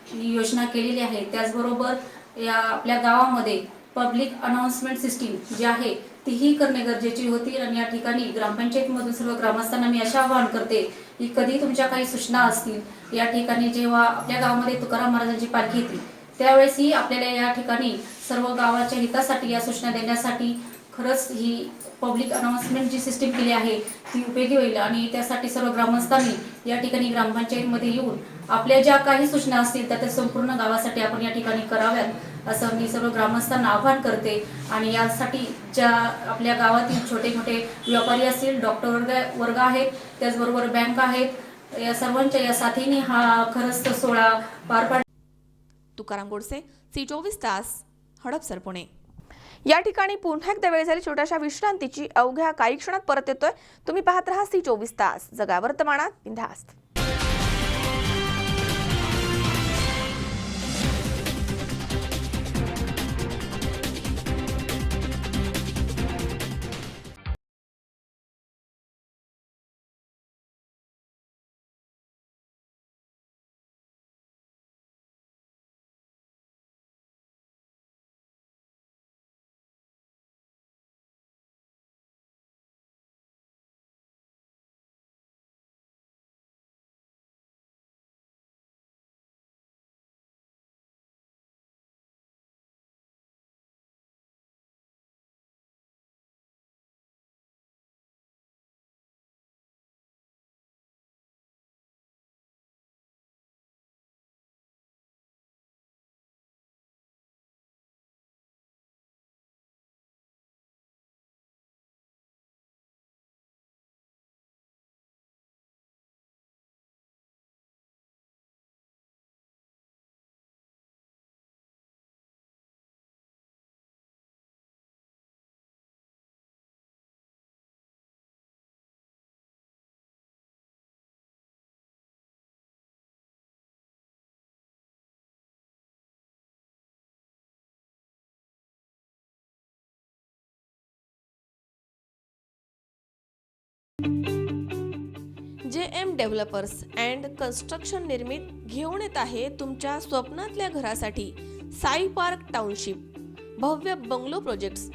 ही योजना केलेली आहे. त्याचबरोबर या आपल्या गावामध्ये पब्लिक अनाउन्समेंट सिस्टीम जी आहे तीही करणे गरजेची होती आणि या ठिकाणी ग्रामपंचायतीमधून सर्व ग्रामस्थांना मी असे आवाहन करते की कधी तुमच्या काही सूचना असतील, या ठिकाणी जेव्हा आपल्या गावामध्ये तुकाराम महाराजांची पालखी येते त्यावेळेसही आपल्याला या ठिकाणी सर्व गावाच्या हितासाठी या सूचना देण्यासाठी खरंच ही पब्लिक अनाउन्समेंट जी सिस्टीम केली आहे ती उपयोगी होईल आणि त्यासाठी सर्व ग्रामस्थांनी या ठिकाणी ग्रामपंचायतीमध्ये येऊन आपल्या ज्या काही सूचना असतील त्या संपूर्ण गावासाठी आपण या ठिकाणी कराव्यात असं मी सर्व ग्रामस्थांना आवाहन करते. आणि यासाठी ज्या आपल्या गावातील छोटे मोठे व्यापारी असतील, डॉक्टर वर्ग आहेत, त्याचबरोबर बँक आहेत, या सर्वांच्या या साथीने हा खरंच तो सोहळा पार पाड. तुकाराम गोडसे, C24 तास, हडपसर, पुणे. या ठिकाणी पुन्हा एकदा वेळ झाली छोट्याशा विश्रांतीची. अवघ्या काही क्षणात परत येतोय. तुम्ही पाहत राहा C24 तास, जगा वर्तमानात बिनधास्त. JM डेव्हलपर्स अँड कन्स्ट्रक्शन निर्मित घेऊन येत आहे तुमच्या स्वप्नातल्या घरासाठी साई पार्क टाउनशिप भव्य बंगलो प्रोजेक्ट्स.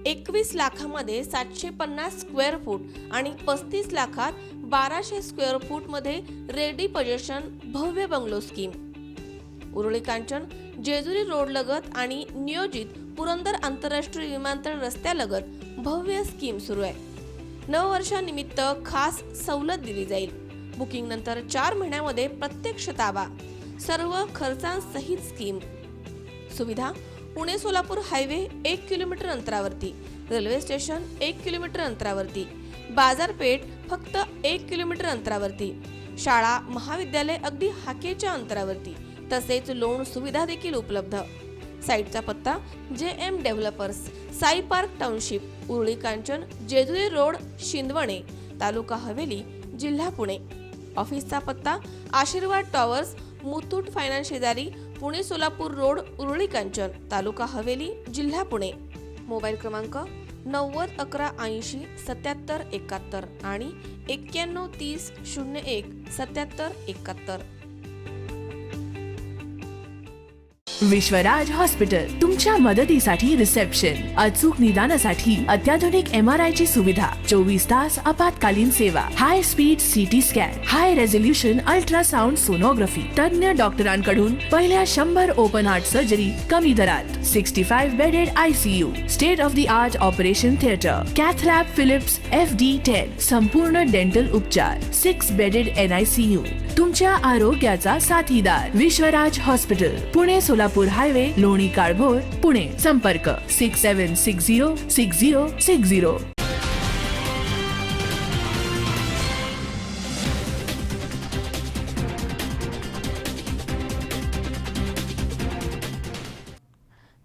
21 लाखामध्ये 750 स्क्वेअर फूट आणि 35 लाखात 1200 स्क्वेअर फूट मध्ये रेडी पोझिशन भव्य bungalow scheme. Uruli Kanchan Jejuri road लगत आणि नियोजित पुरंदर आंतरराष्ट्रीय विमानतळ रस्त्यालगत भव्य स्कीम सुरू आहे. नववर्षानिमित्त खास सवलत दिली जाईल. बुकिंग नंतर 4 महिन्यामध्ये प्रत्यक्ष ताबा. सर्व खर्चांसहित स्कीम. सुविधा पुणे सोलापूर हायवे 1 किलोमीटर अंतरावरती, रेल्वे स्टेशन 1 किलोमीटर अंतरावरती, बाजारपेठ फक्त 1 किलोमीटर अंतरावरती, शाळा महाविद्यालय अगदी हाकेच्या अंतरावरती, तसेच लोन सुविधा देखील उपलब्ध. साईटचा पत्ता JM developers, Sai park township, Uruli Kanchan, Jejuri road, Shindawane, taluka Haveli, जिल्हा पुणे. ऑफिसचा पत्ता आशीर्वाद टॉवर्स, मुथूट फायनान्स शेजारी, पुणे सोलापूर रोड, उरुळी कांचन, तालुका हवेली, जिल्हा पुणे. मोबाईल क्रमांक 90 11 80 77 71 आणि 91 30 01 77 71. विश्वराज हॉस्पिटल तुमच्या मदतीसाठी रिसेप्शन, अचूक निदानासाठी अत्याधुनिक MRI ची सुविधा, 24 तास आपत्कालीन सेवा, high speed CT scan, high resolution ultrasound sonography, तज्ञ डॉक्टरांकडून पहिल्या 100 ओपन हार्ट सर्जरी कमी दरात, 65 bedded ICU, state of the art operation theatre, cath lab Philips FD10, संपूर्ण डेंटल उपचार, 6 बेडेड NICU. तुमच्या आरोग्याचा साथीदार विश्वराज हॉस्पिटल, पुणे सोलापूर हायवे, लोणी काळभोर, पुणे. संपर्क 67606060.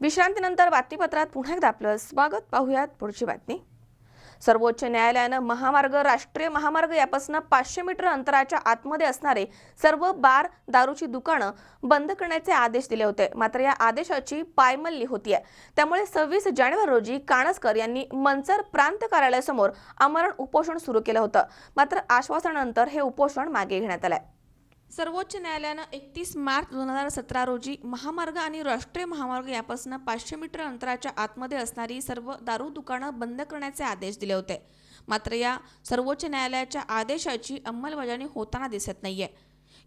विश्रांतीनंतर बातमीपत्रात पुन्हा एकदा आपलं स्वागत. पाहुयात पुढची बातमी. सर्वोच्च न्यायालयानं महामार्ग, राष्ट्रीय महामार्ग यापासून 500 मीटर अंतराच्या आतमध्ये असणारे सर्व बार, दारूची दुकानं बंद करण्याचे आदेश दिले होते. मात्र या आदेशाची पायमल्ली होतीये. त्यामुळे 26 जानेवारी रोजी काणसकर यांनी मंचर प्रांत कार्यालयासमोर आमरण उपोषण सुरू केलं होतं. मात्र आश्वासनानंतर हे उपोषण मागे घेण्यात आलंय. सर्वोच्च न्यायालयानं 31 मार्च 2017 रोजी महामार्ग आणि राष्ट्रीय महामार्ग यापासून 500 मीटर अंतराच्या आतमध्ये असणारी सर्व दारू दुकानं बंद करण्याचे आदेश दिले होते. मात्र या सर्वोच्च न्यायालयाच्या आदेशाची अंमलबजावणी होताना दिसत नाहीये.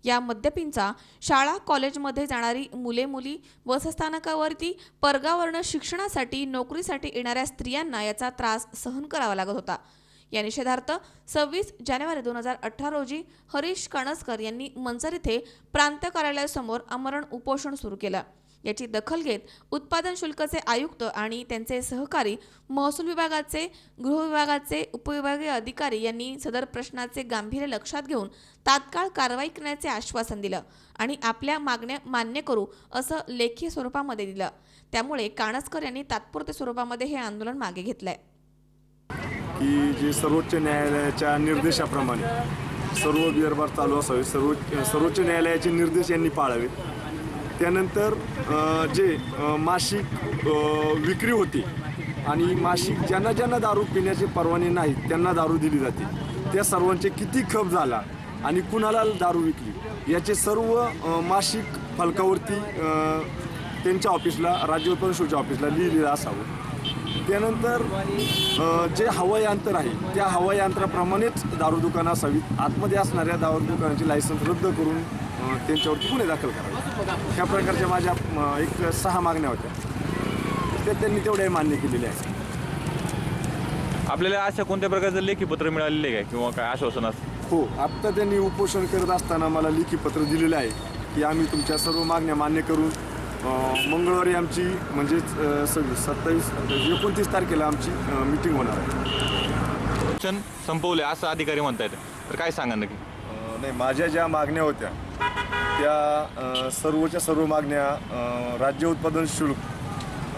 या मद्यपींचा शाळा कॉलेजमध्ये जाणारी मुले-मुली, बसस्थानकावरती परगावरनं शिक्षणासाठी, नोकरीसाठी येणाऱ्या स्त्रियांना याचा त्रास सहन करावा लागत होता. या निषेधार्थ 26 जानेवारी 2018 रोजी हरीश काणसकर यांनी मंचर येथे प्रांत कार्यालयासमोर आमरण उपोषण सुरू केलं. याची दखल घेत उत्पादन शुल्कचे आयुक्त आणि त्यांचे सहकारी महसूल विभागाचे, गृह विभागाचे उपविभागीय अधिकारी यांनी सदर प्रश्नाचे गांभीर्य लक्षात घेऊन तात्काळ कारवाई करण्याचे आश्वासन दिलं आणि आपल्या मागण्या मान्य करू असं लेखी स्वरूपामध्ये दिलं. त्यामुळे काणसकर यांनी तात्पुरत्या स्वरूपामध्ये हे आंदोलन मागे घेतलंय. की जे सर्वोच्च न्यायालयाच्या निर्देशाप्रमाणे सर्व बिअर बार चालू असावे, सर्वोच्च न्यायालयाचे निर्देश यांनी पाळावे. त्यानंतर जे मासिक विक्री होते आणि मासिक ज्यांना दारू पिण्याचे परवाने नाहीत त्यांना दारू दिली जाते, त्या सर्वांचे किती खप झाला आणि कुणाला दारू विकली याचे सर्व मासिक फलकावरती त्यांच्या ऑफिसला, राज्य उत्पादन शुल्क ऑफिसला लिहिलेलं असावं. त्यानंतर जे हवाई अंतर आहे त्या हवाई अंतराप्रमाणेच दारू दुकानं असावीत. आतमध्ये असणाऱ्या दारू दुकानाची लायसन्स रद्द करून त्यांच्यावरती गुन्हे दाखल करावे. ह्या प्रकारच्या माझ्या एक 6 मागण्या होत्या, त्या त्यांनी तेवढ्या मान्य केलेल्या आहेत. आपल्याला अशा कोणत्या प्रकारचं लेखी पत्र मिळालेले आहे किंवा काय आश्वासन असतं? हो, आत्ता त्यांनी उपोषण करत असताना मला लेखी पत्र दिलेलं आहे की आम्ही तुमच्या सर्व मागण्या मान्य करून मंगळवारी आमची म्हणजेच 26, 27, 29 तारखेला आमची मीटिंग होणार आहे. उपोषण संपवले असं अधिकारी म्हणतायत, तर काय सांगा नक्की? नाही, माझ्या ज्या मागण्या होत्या त्या सर्वच्या सर्व मागण्या राज्य उत्पादन शुल्क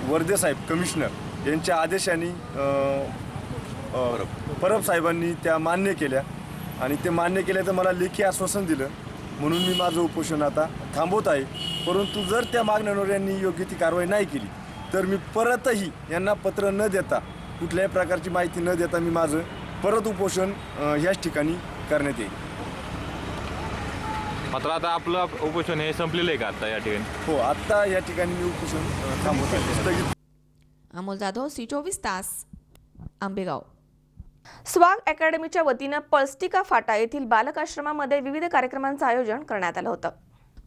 वर्दे साहेब कमिशनर यांच्या आदेशाने परब साहेबांनी त्या मान्य केल्या आणि ते मान्य केल्याचं मला लेखी आश्वासन दिलं. म्हणून मी माझं उपोषण आता थांबवत आहे. परंतु जर त्या मागण्यांवर यांनी योग्य ती कारवाई नाही केली तर मी परतही यांना पत्र न देता, कुठल्याही प्रकारची माहिती न देता मी माझं परत उपोषण ह्याच ठिकाणी करण्यात येईल. मात्र आता आपलं उपोषण हे संपलेलं आहे का आता या ठिकाणी? हो, आता या ठिकाणी मी उपोषण थांबवत आहे, स्थगित. अमोल जाधव, C24 तास, आंबेगाव. स्वाग अकॅडमीच्या वतीनं पळस्टिका फाटा येथील बालक आश्रमामध्ये विविध कार्यक्रमांचं आयोजन करण्यात आलं होतं.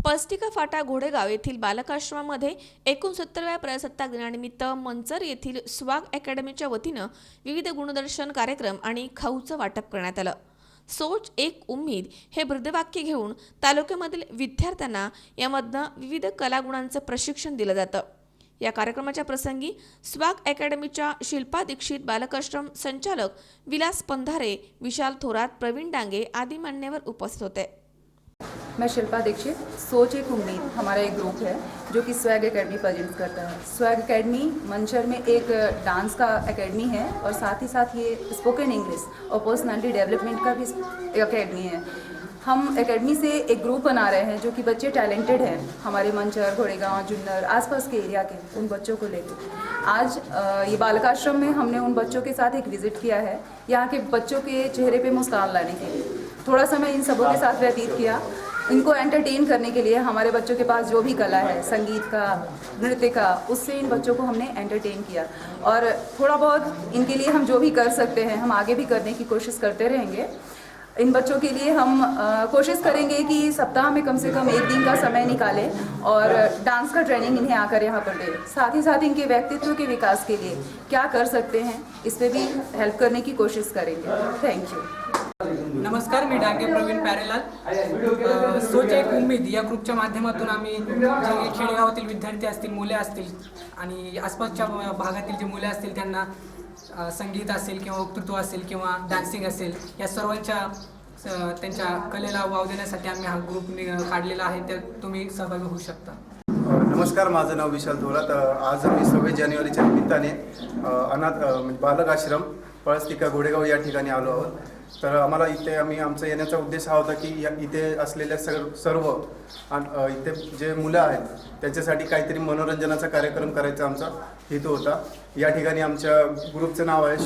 पळस्टिका फाटा घोडेगाव येथील बालक आश्रमामध्ये 69व्या प्रजासत्ताक दिनानिमित्त मंचर येथील स्वाग अकॅडमीच्या वतीनं विविध गुणदर्शन कार्यक्रम आणि खाऊचं वाटप करण्यात आलं. सोच एक उम्मीद हे ब्रीदवाक्य घेऊन तालुक्यामधील विद्यार्थ्यांना यामधनं विविध कलागुणांचं प्रशिक्षण दिलं जातं. या कार्यक्रमाच्या प्रसंगी स्वाग अकॅडमीच्या शिल्पा दीक्षित, बालकाश्रम संचालक विलास पंधारे, विशाल थोरात, प्रवीण डांगे आदी मान्यवर उपस्थित होते. मैं शिल्पा दीक्षित, सोच एक उम्मीद हमारा एक ग्रुप है जो कि स्वैग एकेडमी प्रेजेंट करता है. स्वैग एकेडमी मंचर में एक डांस का एकेडमी है और साथ ही साथ ये स्पोकन इंग्लिश और पर्सनालिटी डेवलपमेंट का भी एकेडमी है. हम एकेडमी से एक ग्रुप बना रहे हैं जो कि बच्चे टैलेंटेड हैं हमारे मंचर, घोड़ेगांव, जुन्नर आसपास के एरिया के, उन बच्चों को लेकर आज ये बालकाश्रम में हमने उन बच्चों के साथ एक विज़िट किया है. यहाँ के बच्चों के चेहरे पे मुस्कान लाने के लिए थोड़ा समय इन सबों के साथ व्यतीत किया. इनको एंटरटेन करने के लिए हमारे बच्चों के पास जो भी कला है, संगीत का, नृत्य का, उससे इन बच्चों को हमने एंटरटेन किया और थोड़ा बहुत इनके लिए हम जो भी कर सकते हैं हम आगे भी करने की कोशिश करते रहेंगे. इन बच्चों के लिए हम कोशिश करेंगे कि सप्ताह में कम से कम 1 दिन का समय निकालें और डांस का ट्रेनिंग इन्हें आकर यहाँ पर दें. साथ ही साथ इनके व्यक्तित्व के विकास के लिए क्या कर सकते हैं इस पर भी हेल्प करने की कोशिश करेंगे. Thank you. नमस्कार, मी डांगे प्रवीण प्यारेलाल. सोच एक उम्मीद या ग्रुपच्या माध्यमातून आम्ही जे खेडेगावातील विद्यार्थी असतील, मुले असतील आणि आसपासच्या भागातील जे मुले असतील त्यांना संगीत असेल किंवा वक्तृत्व असेल किंवा डान्सिंग असेल या सर्वांच्या त्यांच्या कलेला वाव देण्यासाठी आम्ही हा ग्रुप काढलेला आहे. त्यात तुम्ही सहभागी होऊ शकता. नमस्कार, माझं नाव विशाल थोरात. आज आम्ही 26 जानेवारीच्या निमित्ताने अनाथ बालक आश्रम पळसतिका घोडेगाव या ठिकाणी आलो आहोत. तर आम्हाला इथे आमचा येण्याचा उद्देश हा होता की इथे असलेल्या सर्व इथे जे मुलं आहेत त्यांच्यासाठी काहीतरी मनोरंजनाचा कार्यक्रम करायचा आमचा हेतू होता. या ठिकाणी आमच्या ग्रुपचं नाव आहे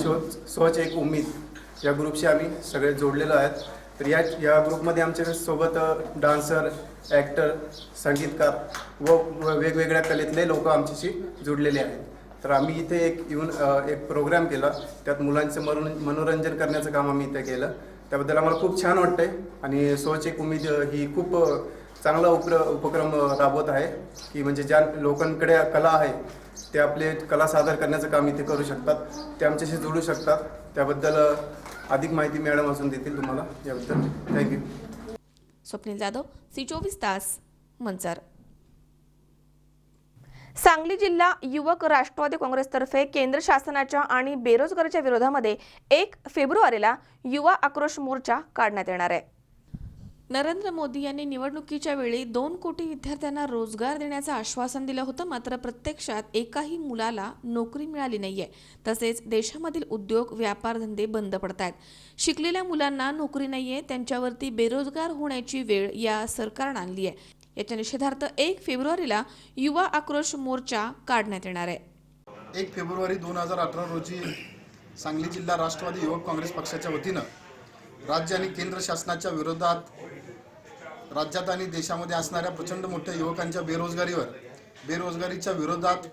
सोच एक उम्मीद. या ग्रुपशी आम्ही सगळे जोडलेलो आहेत. तर या ग्रुपमध्ये आमच्या सोबत डान्सर, ॲक्टर, संगीतकार व वेगवेगळ्या कलेतले लोक आमच्याशी जुडलेले आहेत. तर आम्ही इथे एक प्रोग्राम केला. त्यात मुलांचं मनोरंजन करण्याचं काम आम्ही इथे केलं. त्याबद्दल आम्हाला खूप छान वाटतंय. आणि सोच एक उम्मीद ही खूप चांगला उपक्रम राबवत आहे की म्हणजे ज्या लोकांकडे कला आहे ते आपले कला सादर करण्याचं काम इथे करू शकतात, ते आमच्याशी जोडू शकतात. त्याबद्दल अधिक माहिती मॅडम अजून देतील तुम्हाला. याबद्दल थँक्यू. स्वप्नील जाधव, C24 तास, मंचर. सांगली जिल्हा युवक राष्ट्रवादी काँग्रेसतर्फे केंद्र शासनाच्या आणि बेरोजगारीच्या विरोधामध्ये 1 फेब्रुवारीला युवा आक्रोश मोर्चा काढण्यात येणार आहे. नरेंद्र मोदी यांनी निवडणुकीच्या वेळी 2 कोटी विद्यार्थ्यांना रोजगार देण्याचं आश्वासन दिलं होतं. मात्र प्रत्यक्षात एकाही मुलाला नोकरी मिळाली नाहीये. तसेच देशामधील उद्योग, व्यापार धंदे बंद पडत आहेत. शिकलेल्या मुलांना नोकरी नाहीये, त्यांच्यावरती बेरोजगार होण्याची वेळ या सरकारनं आणली आहे. याच्या निषेधार्थ 1 फेब्रुवारीला युवा आक्रोश मोर्चा काढण्यात येणार आहे. 1 फेब्रुवारी 2018 रोजी सांगली जिल्हा राष्ट्रवादी युवक काँग्रेस पक्षाच्या वतीनं राज्य आणि केंद्र शासनाच्या विरोधात राज्यात आणि देशामध्ये असणाऱ्या प्रचंड मोठ्या युवकांच्या बेरोजगारीच्या विरोधात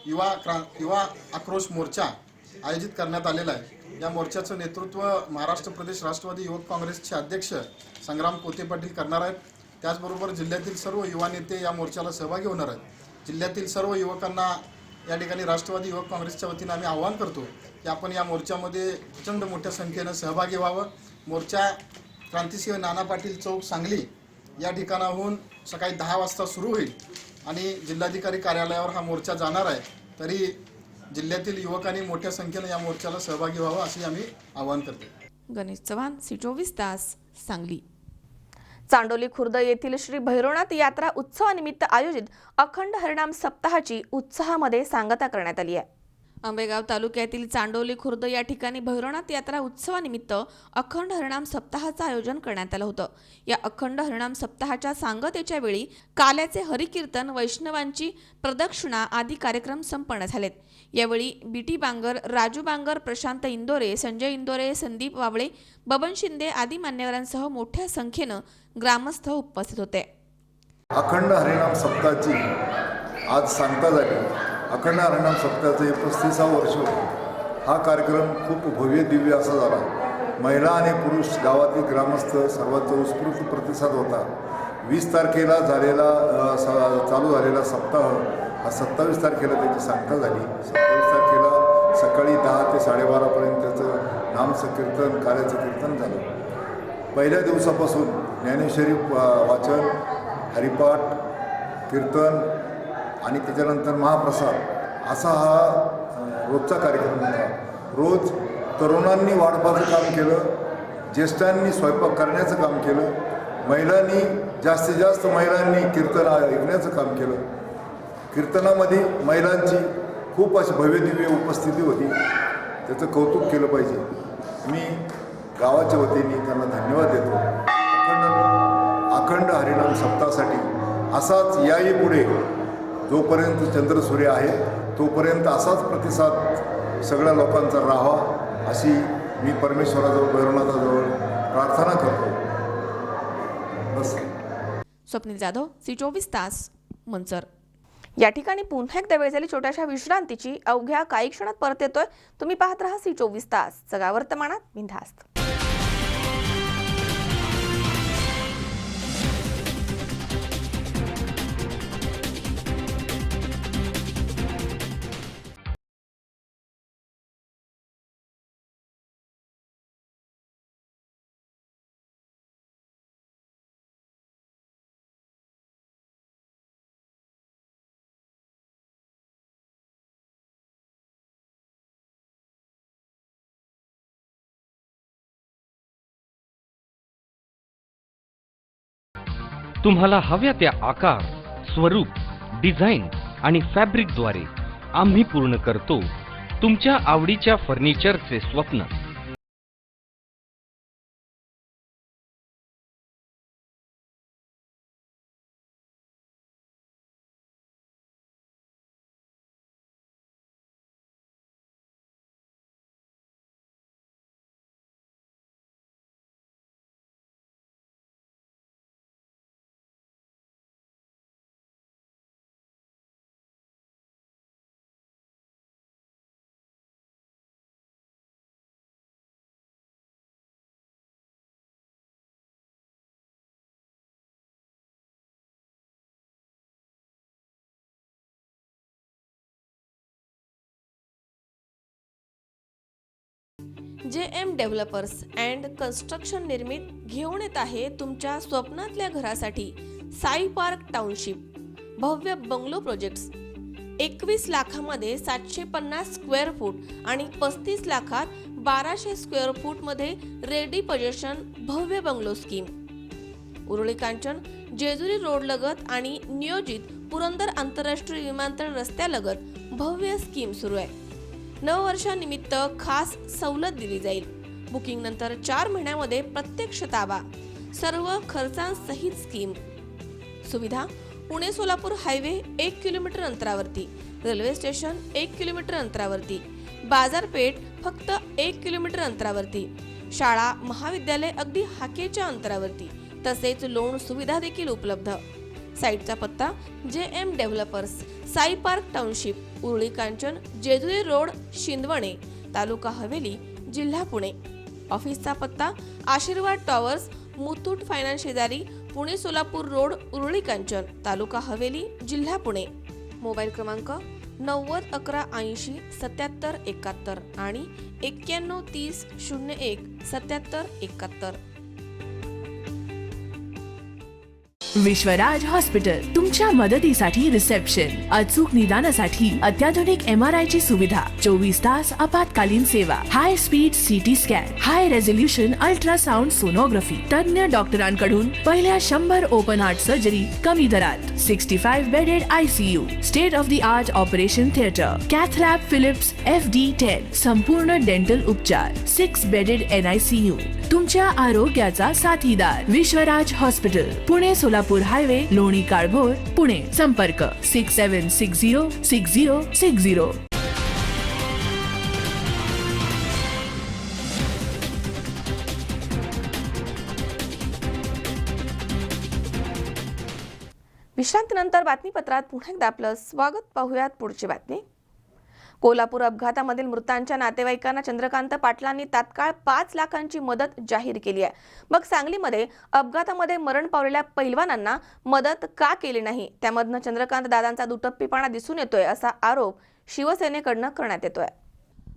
युवा आक्रोश मोर्चा आयोजित करण्यात आलेला आहे. या मोर्चाचं नेतृत्व महाराष्ट्र प्रदेश राष्ट्रवादी युवक काँग्रेसचे अध्यक्ष संग्राम कोते पाटील करणार आहेत. त्याचबरोबर जिल्ह्यातील सर्व युवा नेते या मोर्चाला सहभागी होणार आहेत. जिल्ह्यातील सर्व युवकांना या ठिकाणी राष्ट्रवादी युवक काँग्रेसच्या वतीनं आम्ही आवाहन करतो की आपण या मोर्चामध्ये प्रचंड मोठ्या संख्येनं सहभागी व्हावं. मोर्चा क्रांतिसिंह नाना पाटील चौक सांगली या ठिकाणाहून सकाळी 10 वाजता सुरू होईल आणि जिल्हाधिकारी कार्यालयावर हा मोर्चा जाणार आहे. तरी जिल्ह्यातील युवकांनी मोठ्या संख्येनं या मोर्चाला सहभागी व्हावं असे आम्ही आवाहन करतो. गणेश चव्हाण, C24 तास, सांगली. चांडोली खुर्द येथील श्री भैरवनाथ यात्रा उत्सवानिमित्त आयोजित अखंड हरिनाम सप्ताहाची उत्साहामध्ये सांगता करण्यात आली आहे. आंबेगाव तालुक्यातील चांडोली खुर्द या ठिकाणी भैरवनाथ यात्रा उत्सवानिमित्त अखंड हरिनाम सप्ताहाचं आयोजन करण्यात आलं होतं. या अखंड हरिनाम सप्ताहाच्या सांगतेच्या वेळी काल्याचे हरिकीर्तन, वैष्णवांची प्रदक्षिणा आदी कार्यक्रम संपन्न झालेत. यावेळी BT बांगर, राजू बांगर, प्रशांत इंदोरे, संजय इंदोरे, संदीप वावळे, बबन शिंदे आदी मान्यवरांसह मोठ्या संख्येनं ग्रामस्थ उपस्थित होते. अखंड हरिनाम सप्ताहाची आज सांगता झाली. अखंड हरिनाम सप्ताहाचं 35वा वर्ष होतं. हा कार्यक्रम खूप भव्य दिव्य असा झाला. महिला आणि पुरुष गावातील ग्रामस्थ सर्वांचा उत्स्फूर्त प्रतिसाद होता. 20 तारखेला चालू झालेला सप्ताह हा 27 तारखेला त्याची सांगता झाली. 27 तारखेला सकाळी 10 ते 12:30 त्याचं नामसंकीर्तन, कार्याचं कीर्तन झालं. पहिल्या दिवसापासून ज्ञानेश्वरी वाचन, हरिपाठ, कीर्तन आणि त्याच्यानंतर महाप्रसाद असा हा रोजचा कार्यक्रम होता. रोज तरुणांनी वाढपाचं काम केलं, ज्येष्ठांनी स्वयंपाक करण्याचं काम केलं, महिलांनी जास्तीत जास्त महिलांनी कीर्तन ऐकण्याचं काम केलं. कीर्तनामध्ये महिलांची खूप अशी भव्यदिव्य उपस्थिती होती. त्याचं कौतुक केलं पाहिजे. मी गावाच्या वतीने त्यांना धन्यवाद देतो. अखंड हरिनाम सप्ताहासाठी असाच याही पुढे जोपर्यंत चंद्रसूर्य आहे तोपर्यंत असाच प्रतिसाद सगळ्या लोकांचा राहावा अशी मी परमेश्वराजवळ, भैरवनाथाजवळ प्रार्थना करतो. बस. स्वप्नील जाधव, C24 तास, मंचर. या ठिकाणी पुन्हा एकदा वेळ झाली छोट्याशा विश्रांतीची. अवघ्या काही क्षणात परत येतोय. तुम्ही पाहत राहा C24 तास, सगळ्या वर्तमानात बिनधास्त. तुम्हाला हव्या त्या आकार, स्वरूप, डिझाईन आणि फॅब्रिकद्वारे आम्ही पूर्ण करतो तुमच्या आवडीच्या फर्निचरचे स्वप्न. JM डेव्हलपर्स अँड कन्स्ट्रक्शन निर्मित घेऊन येत आहे तुमच्या स्वप्नातल्या घरासाठी साई पार्क टाउनशिप भव्य बंगलो प्रोजेक्ट्स. 21 लाखामध्ये 750 स्क्वेअर फूट आणि 35 लाखात 1200 स्क्वेअर फूट मध्ये रेडी पोझिशन भव्य bungalow scheme. Uruli Kanchan Jejuri road लगत आणि नियोजित पुरंदर आंतरराष्ट्रीय विमानतळ रस्त्यालगत भव्य स्कीम सुरू आहे. नववर्षानिमित्त खास सवलत दिली जाईल. बुकिंग नंतर 4 महिन्यामध्ये प्रत्यक्ष ताबा. सर्व खर्चांसहित स्कीम. सुविधा पुणे सोलापूर हायवे 1 किलोमीटर अंतरावरती. रेल्वे स्टेशन 1 किलोमीटर अंतरावरती. बाजारपेठ फक्त 1 किलोमीटर अंतरावरती. शाळा महाविद्यालय अगदी हाकेच्या अंतरावरती. तसेच लोन सुविधा देखील उपलब्ध. साईटचा पत्ता JM developers Sai park township Uruli Kanchan Jejuri road Shindawane taluka Haveli जिल्हा पुणे. ऑफिसचा पत्ता आशीर्वाद टॉवर्स मुथूट फायनान्स शेजारी पुणे सोलापूर रोड उरुळी कांचन तालुका हवेली जिल्हा पुणे. मोबाईल क्रमांक 90 11 80 77 71 आणि 91 30 01 77 71. विश्वराज हॉस्पिटल तुमच्या मदतीसाठी रिसेप्शन. अचूक निदानासाठी अत्याधुनिक MRI ची सुविधा. 24 तास आपत्कालीन सेवा. High speed CT scan. High resolution ultrasound sonography. तज्ञ डॉक्टरांकडून पहिल्या 100 ओपन हार्ट सर्जरी कमी दरात. 65 bedded ICU. State of the art operation theatre. Cath lab Philips FD10. संपूर्ण डेंटल उपचार. 6 बेडेड NICU. तुमच्या आरोग्याचा साथीदार विश्वराज हॉस्पिटल पुणे सोलापूर हायवे लोणी काळभोर पुणे. संपर्क 67606060. विश्रांतीनंतर बातमीपत्रात पुन्हा एकदा आपलं स्वागत. पाहूयात पुढची बातमी. कोल्हापूर अपघातामधील मृतांच्या नातेवाईकांना चंद्रकांत पाटलांनी तात्काळ 5 लाखांची मदत जाहीर केली आहे. मग सांगलीमध्ये अपघातामध्ये मरण पावलेल्या पैलवानांना मदत का केली नाही, त्यामधनं चंद्रकांत दादांचा दुटप्पीपणा दिसून येतोय असा आरोप शिवसेनेकडनं करण्यात येतोय.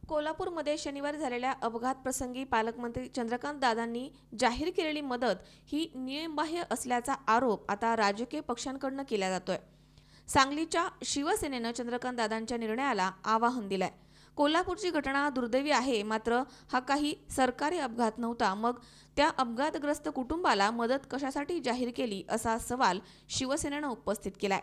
कोल्हापूरमध्ये शनिवारी झालेल्या अपघात प्रसंगी पालकमंत्री चंद्रकांत दादांनी जाहीर केलेली मदत ही नियमबाह्य असल्याचा आरोप आता राजकीय पक्षांकडनं केला जातोय. सांगलीच्या शिवसेनेनं चंद्रकांत दादांच्या निर्णयाला आवाहन दिलंय. कोल्हापूरची घटना दुर्दैवी आहे, मात्र हा काही सरकारी अपघात नव्हता. मग त्या अपघातग्रस्त कुटुंबाला मदत कशासाठी जाहीर केली असा सवाल शिवसेनेनं उपस्थित केलाय.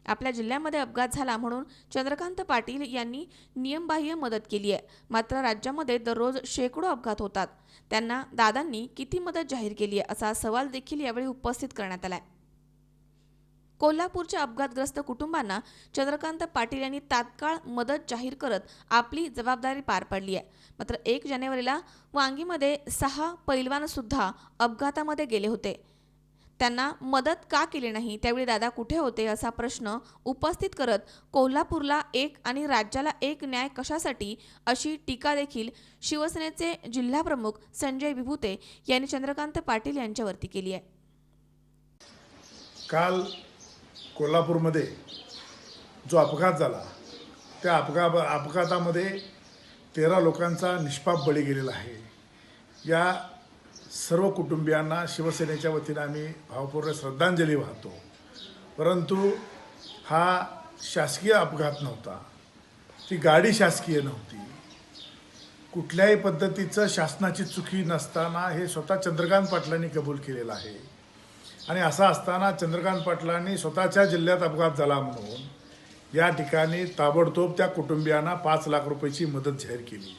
आपल्या जिल्ह्यामध्ये अपघात झाला म्हणून चंद्रकांत पाटील यांनी नियमबाह्य मदत केली आहे, मात्र राज्यामध्ये दररोज शेकडो अपघात होतात. त्यांना दादांनी किती मदत जाहीर केली आहे असा सवाल देखील यावेळी उपस्थित करण्यात आलाय. कोल्हापूरच्या अपघातग्रस्त कुटुंबांना चंद्रकांत पाटील यांनी तात्काळ मदत जाहीर करत आपली जबाबदारी पार पाडली आहे. मात्र 1 जानेवारीला वांगीमध्ये 6 पैलवान सुद्धा अपघातामध्ये गेले होते. त्यांना मदत का केली नाही, त्यावेळी दादा कुठे होते असा प्रश्न उपस्थित करत कोल्हापूरला एक आणि राज्याला एक न्याय कशासाठी अशी टीका देखील शिवसेनेचे जिल्हाप्रमुख संजय विभूते यांनी चंद्रकांत पाटील यांच्यावरती केली आहे. काल कोल्हापूरमध्ये जो अपघात झाला त्या अपघातामध्ये 13 लोकांचा निष्पाप बळी गेलेला आहे. या सर्व कुटुंबियांना शिवसेनेच्या वतीनं आम्ही भावपूर्ण श्रद्धांजली वाहतो. परंतु हा शासकीय अपघात नव्हता, ती गाडी शासकीय नव्हती. कुठल्याही पद्धतीचं शासनाची चुकी नसताना हे स्वतः चंद्रकांत पाटलांनी कबूल केलेलं आहे. आणि असं असताना चंद्रकांत पाटलांनी स्वतःच्या जिल्ह्यात अपघात झाला म्हणून या ठिकाणी ताबडतोब त्या कुटुंबियांना 5 लाख रुपयाची मदत जाहीर केली.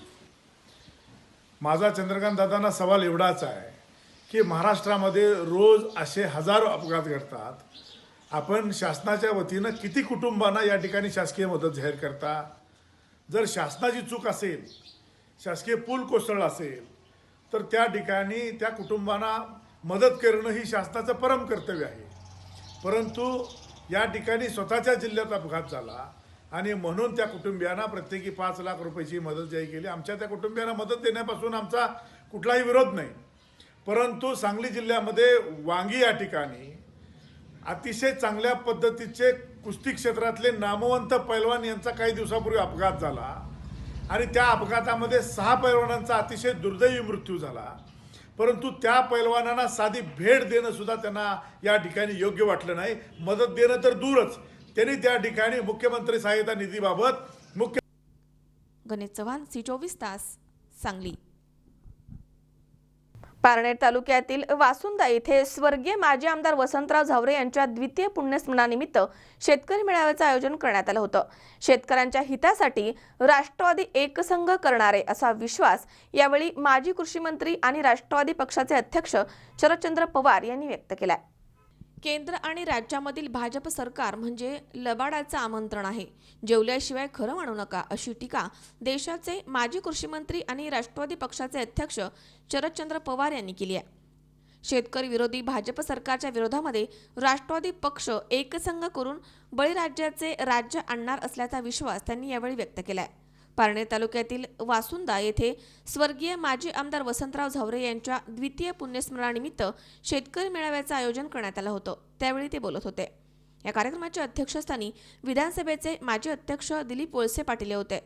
माझा चंद्रकांत दादांना सवाल एवढाच आहे की महाराष्ट्रामध्ये रोज असे हजारो अपघात घडतात. आपण शासनाच्या वतीनं किती कुटुंबांना या ठिकाणी शासकीय मदत जाहीर करता? जर शासनाची चूक असेल, शासकीय पूल कोसळला असेल, तर त्या ठिकाणी त्या कुटुंबांना मदत करणं ही शासनाचं परम कर्तव्य आहे. परंतु या ठिकाणी स्वतःच्या जिल्ह्यात अपघात झाला आणि म्हणून त्या कुटुंबियांना प्रत्येकी 5 लाख रुपयाची मदत जाहीर केली. आमच्या त्या कुटुंबियांना मदत देण्यापासून आमचा कुठलाही विरोध नाही. परंतु सांगली जिल्ह्यामध्ये वांगी या ठिकाणी अतिशय चांगल्या पद्धतीचे कुस्ती क्षेत्रातले नामवंत पैलवान यांचा काही दिवसापूर्वी अपघात झाला आणि त्या अपघातामध्ये 6 पैलवानांचा अतिशय दुर्दैवी मृत्यू झाला. परंतु त्या पैलवानांना साधी भेट देणं सुद्धा त्यांना या ठिकाणी योग्य वाटलं नाही. मदत देणं तर दूरच, त्यांनी त्या ठिकाणी मुख्यमंत्री सहायता निधीबाबत गणेश चव्हाण, C24 तास, सांगली. पारनेर तालुक्यातील वासुंदा येथे स्वर्गीय माजी आमदार वसंतराव झावरे यांच्या द्वितीय पुण्यस्मरणानिमित्त शेतकरी मेळाव्याचं आयोजन करण्यात आलं होतं. शेतकऱ्यांच्या हितासाठी राष्ट्रवादी एकसंघ करणारे असा विश्वास यावेळी माजी कृषी मंत्री आणि राष्ट्रवादी पक्षाचे अध्यक्ष शरदचंद्र पवार यांनी व्यक्त केलाय. केंद्र आणि राज्यामधील भाजप सरकार म्हणजे लबाडाचं आमंत्रण आहे, जेवल्याशिवाय खरं म्हणू नका, अशी टीका देशाचे माजी कृषी मंत्री आणि राष्ट्रवादी पक्षाचे अध्यक्ष शरदचंद्र पवार यांनी केली आहे. शेतकरी विरोधी भाजप सरकारच्या विरोधामध्ये राष्ट्रवादी पक्ष एकसंघ करून बळीराज्याचे राज्य आणणार असल्याचा विश्वास त्यांनी यावेळी व्यक्त केलाय. पारनेर तालुक्यातील वासुंदा येथे स्वर्गीय माजी आमदार वसंतराव झावरे यांच्या द्वितीय पुण्यस्मरणानिमित्त शेतकरी मेळाव्याचं आयोजन करण्यात आलं होतं. त्यावेळी ते बोलत होते. या कार्यक्रमाच्या अध्यक्षस्थानी विधानसभेचे माजी अध्यक्ष दिलीप वळसे पाटील होते.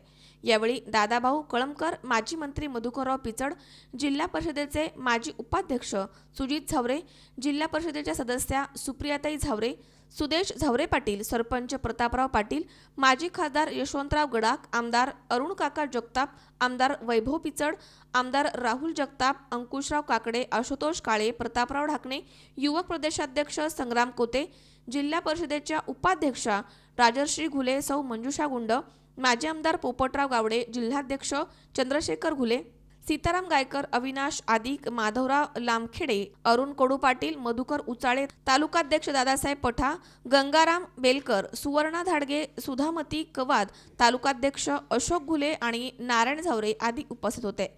यावेळी दादाभाऊ कळमकर, माजी मंत्री मधुकरराव पिचड, जिल्हा परिषदेचे माजी उपाध्यक्ष सुजित झावरे, जिल्हा परिषदेच्या सदस्या सुप्रियाताई झावरे, सुदेश झावरे पाटील, सरपंच प्रतापराव पाटील, माजी खासदार यशवंतराव गडाख, आमदार अरुण काका जगताप, आमदार वैभव पिचड, आमदार राहुल जगताप, अंकुशराव काकडे, आशुतोष काळे, प्रतापराव ढाकणे, युवक प्रदेशाध्यक्ष संग्राम कोते, जिल्हा परिषदेच्या उपाध्यक्षा राजश्री घुले, सौ मंजुषा गुंड, माजी आमदार पोपटराव गावडे, जिल्हाध्यक्ष चंद्रशेखर घुले, सीताराम गायकर, अविनाश आदिक, माधवराव लामखेडे, अरुण कडू पाटील, मधुकर उचाळे, तालुकाध्यक्ष दादासाहेब पठा, गंगाराम बेलकर, सुवर्णा धाडगे, सुधामती कवाद, तालुकाध्यक्ष अशोक घुले आणि नारायण झावरे आदी उपस्थित होते.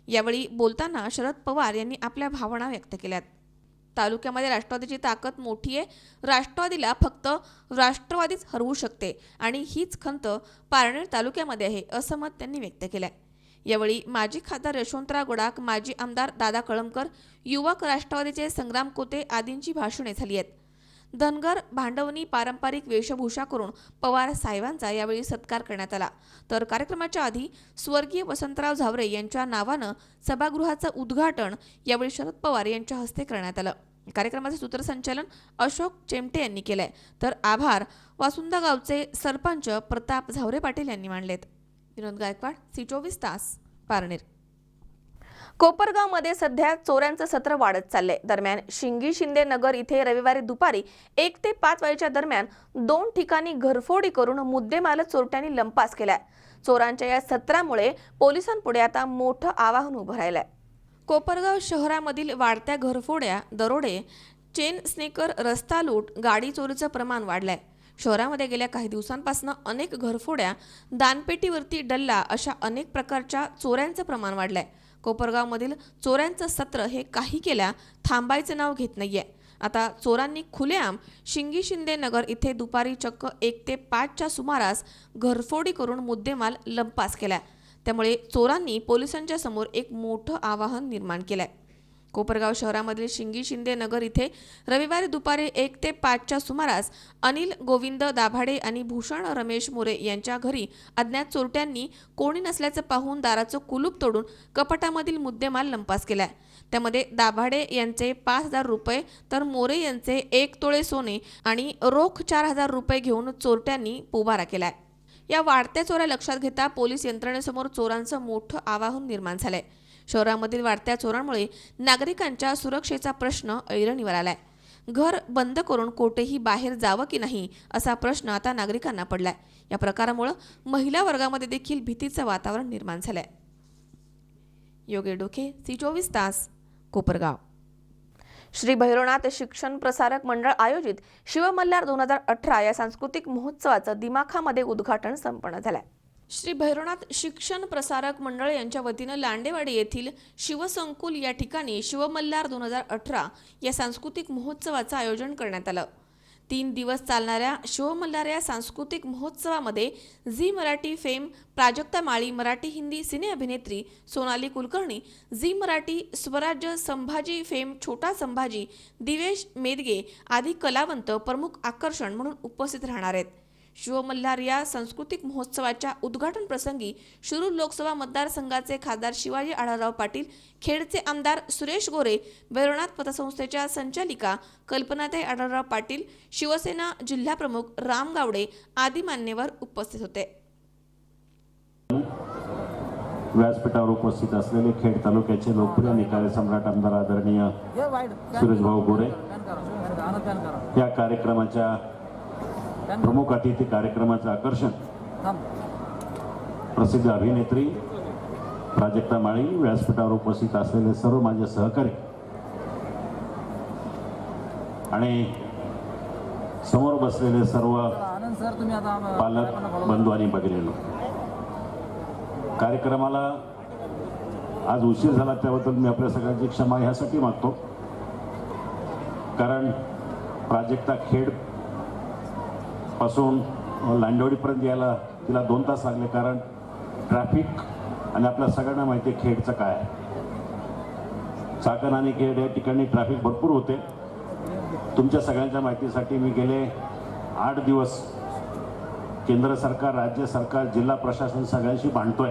यावेळी बोलताना शरद पवार यांनी आपल्या भावना व्यक्त केल्यात. तालुक्यामध्ये राष्ट्रवादीची ताकद मोठी आहे. राष्ट्रवादीला फक्त राष्ट्रवादीच हरवू शकते आणि हीच खंत पारनेर तालुक्यामध्ये आहे, असं मत त्यांनी व्यक्त केलंय. यावेळी माजी खासदार यशवंतराव गडाख, माजी आमदार दादा कळमकर, युवक राष्ट्रवादीचे संग्राम कोते आदींची भाषणे झाली आहेत. धनगर भांडवणी पारंपरिक वेशभूषा करून पवार साहेबांचा यावेळी सत्कार करण्यात आला. तर कार्यक्रमाच्या आधी स्वर्गीय वसंतराव झावरे यांच्या नावानं सभागृहाचं उद्घाटन यावेळी शरद पवार यांच्या हस्ते करण्यात आलं. कार्यक्रमाचे सूत्रसंचालन अशोक चेमटे यांनी केलंय, तर आभार वासुंदा गावचे सरपंच प्रताप झावरे पाटील यांनी मानलेत. विनोद गायकवाड, C24 तास, पारनेर. कोपरगावमध्ये सध्या चोऱ्यांचं सत्र वाढत चाललंय. दरम्यान शिंगी शिंदे नगर इथे रविवारी दुपारी 1 ते 5 वाजेच्या दरम्यान 2 ठिकाणी घरफोडी करून मुद्देमाल चोरट्यांनी लंपास केलाय. चोरांच्या या सत्रामुळे पोलिसांपुढे आता मोठं आव्हान उभं राहिलंय. कोपरगाव शहरामधील वाढत्या घरफोड्या, दरोडे, चेन स्नेकर, रस्ता लूट, गाडी चोरीचं प्रमाण वाढलंय. शहरामध्ये गेल्या काही दिवसांपासून अनेक घरफोड्या, दानपेटीवरती डल्ला अशा अनेक प्रकारच्या चोऱ्यांचं प्रमाण वाढलंय. कोपरगावमधील चोऱ्यांचं सत्र हे काही केल्या थांबायचं नाव घेत नाहीये. आता चोरांनी खुलेआम शिंगी शिंदे नगर इथे दुपारी चक्क 1 ते 5च्या सुमारास घरफोडी करून मुद्देमाल लंपास केलाय. त्यामुळे चोरांनी पोलिसांच्या समोर एक मोठं आव्हान निर्माण केलंय. कोपरगाव शहरामधील शिंगी शिंदे नगर इथे रविवारी दुपारी 1 ते 5च्या सुमारास अनिल गोविंद दाभाडे आणि भूषण रमेश मोरे यांच्या घरी अज्ञात चोरट्यांनी कोणी नसल्याचं पाहून दाराचं कुलूप तोडून कपाटामधील मुद्देमाल लंपास केलाय. त्यामध्ये दाभाडे यांचे 5,000 रुपये तर मोरे यांचे 1 तोळे सोने आणि रोख 4,000 रुपये घेऊन चोरट्यांनी पोबारा केलाय. या वाढत्या चोऱ्या लक्षात घेता पोलीस यंत्रणेसमोर चोरांचं मोठं आव्हान निर्माण झालंय. शहरामधील वाढत्या चोरांमुळे नागरिकांच्या सुरक्षेचा प्रश्न ऐरणीवर आलाय. घर बंद करून कोठेही बाहेर जावं की नाही असा प्रश्न आता नागरिकांना पडलाय. या प्रकारामुळे महिला वर्गामध्ये देखील भीतीचं वातावरण निर्माण झालंय. योगेश डोके, सी24 तास, कोपरगाव. श्री भैरवनाथ शिक्षण प्रसारक मंडळ आयोजित शिवमल्हार 2018 या सांस्कृतिक महोत्सवाचं दिमाखामध्ये उद्घाटन संपन्न झालंय. श्री भैरवनाथ शिक्षण प्रसारक मंडळ यांच्या वतीनं लांडेवाडी येथील शिवसंकुल या ठिकाणी शिवमल्हार 2018 या सांस्कृतिक महोत्सवाचं आयोजन करण्यात आलं. 3 दिवस चालणाऱ्या शिवमल्हार या सांस्कृतिक महोत्सवामध्ये झी मराठी फेम प्राजक्ता माळी, मराठी हिंदी सिने अभिनेत्री सोनाली कुलकर्णी, झी मराठी स्वराज्य संभाजी फेम छोटा संभाजी, दिवेश मेदगे आदी कलावंत प्रमुख आकर्षण म्हणून उपस्थित राहणार आहेत. शिवमल्हार या सांस्कृतिक महोत्सवाच्या उद्घाटन प्रसंगी शिरूर लोकसभा मतदारसंघाचे खासदार शिवाजी आढळराव पाटील, खेडचे आमदार सुरेश गोरे, भैरवनाथ पतसंस्थेच्या संचालिका कल्पनाताई आढळराव पाटील, शिवसेना जिल्हाप्रमुख राम गावडे आदी मान्यवर उपस्थित होते. व्यासपीठावर उपस्थित असलेले खेड तालुक्याचे लोकप्रिय निकाले सम्राट आमदार आदरणीय सुरेशभाऊ गोरे या कार्यक्रमाच्या प्रमुख अतिथी, कार्यक्रमाचं आकर्षण प्रसिद्ध अभिनेत्री प्राजक्ता माळी, व्यासपीठावर उपस्थित असलेले सर्व माझे सहकारी आणि समोर बसलेले सर्व पालक बंधू आणि भगिनींनो, कार्यक्रमाला आज उशीर झाला त्याबद्दल मी आपल्या सगळ्यांची क्षमा ह्यासाठी मागतो, कारण प्राजक्ता खेड पासून लांडवडीपर्यंत यायला तिला 2 तास लागले, कारण ट्रॅफिक आणि आपल्या सगळ्यांना माहिती आहे खेडचं काय आहे. चाकण आणि खेड या ठिकाणी ट्रॅफिक भरपूर होते. तुमच्या सगळ्यांच्या माहितीसाठी मी गेले 8 दिवस केंद्र सरकार, राज्य सरकार, जिल्हा प्रशासन सगळ्यांशी भांडतोय.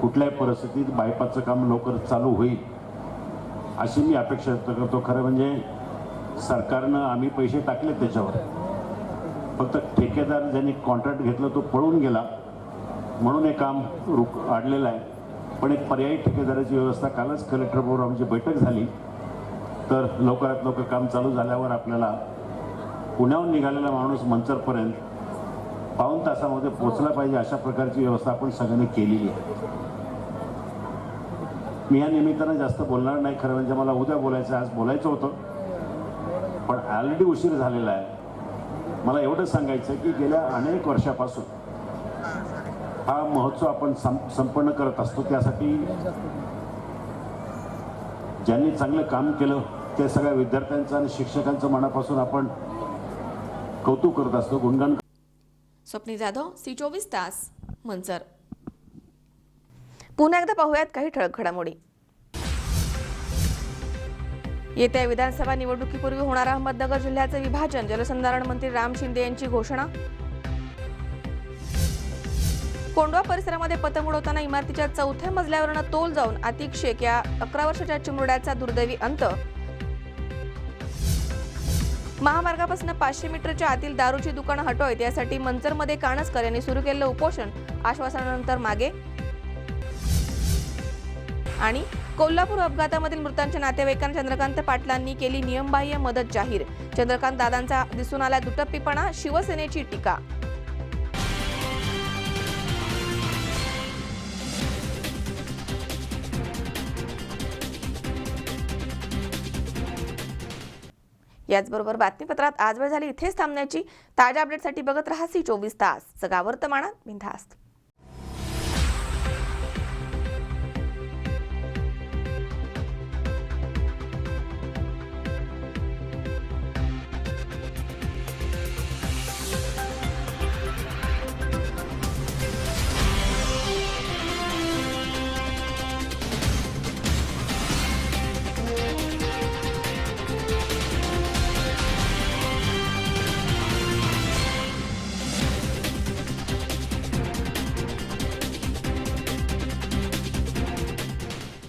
कुठल्याही परिस्थितीत बायपासचं काम लवकर चालू होईल अशी मी अपेक्षा व्यक्त करतो. खरं म्हणजे सरकारनं आम्ही पैसे टाकले त्याच्यावर, फक्त ठेकेदार ज्यांनी कॉन्ट्रॅक्ट घेतलं तो पळून गेला म्हणून हे काम अडलेलं आहे. पण एक पर्यायी ठेकेदाराची व्यवस्था, कालच कलेक्टरबरोबर आमची बैठक झाली, तर लवकरात लवकर काम चालू झाल्यावर आपल्याला पुण्याहून निघालेला माणूस मंचरपर्यंत 1.5 तासामध्ये पोहोचला पाहिजे अशा प्रकारची व्यवस्था आपण सगळ्यांनी केलेली आहे. मी या निमित्तानं जास्त बोलणार नाही. खरं म्हणजे मला उद्या बोलायचं, आज बोलायचं होतं, पण ऑलरेडी उशीर झालेला आहे. मला एवढं सांगायचं की गेल्या अनेक वर्षापासून हा महोत्सव आपण संपन्न करत असतो. त्यासाठी ज्यांनी चांगलं काम केलं त्या सगळ्या विद्यार्थ्यांचं आणि शिक्षकांचं मनापासून आपण कौतुक करत असतो, गुणगान. स्वप्नी जाधव, सी24 तास, मंचर. पुन्हा एकदा पाहूयात काही ठळक घडामोडी. येत्या विधानसभा निवडणुकीपूर्वी होणार अहमदनगर जिल्ह्याचे विभाजन, जलसंधारण मंत्री राम शिंदे यांची घोषणा. कोंडवा परिसरामध्ये पतंग उडवताना इमारतीच्या 4थ्या मजल्यावरनं तोल जाऊन आतिक शेख या 11 वर्षाच्या चिमुरड्याचा दुर्दैवी अंत. महामार्गापासून 500 मीटरच्या आतील दारूची दुकानं हटवावीत यासाठी मंचरमध्ये कानसकर यांनी सुरू केलेलं उपोषण आश्वासनानंतर मागे. आणि कोल्हापूर अपघातामधील मृतांच्या नातेवाईकांना चंद्रकांत पाटलांनी केली नियमबाह्य मदत जाहीर. चंद्रकांत दादांचा दिसून आला दुटप्पीपणा, शिवसेनेची टीका. याचबरोबर बातमीपत्रात आज वेळ झाली इथेच थांबण्याची. ताज्या अपडेटसाठी बघत रहा सी24 तास, सगळा वर्तमानात बिनधास्त.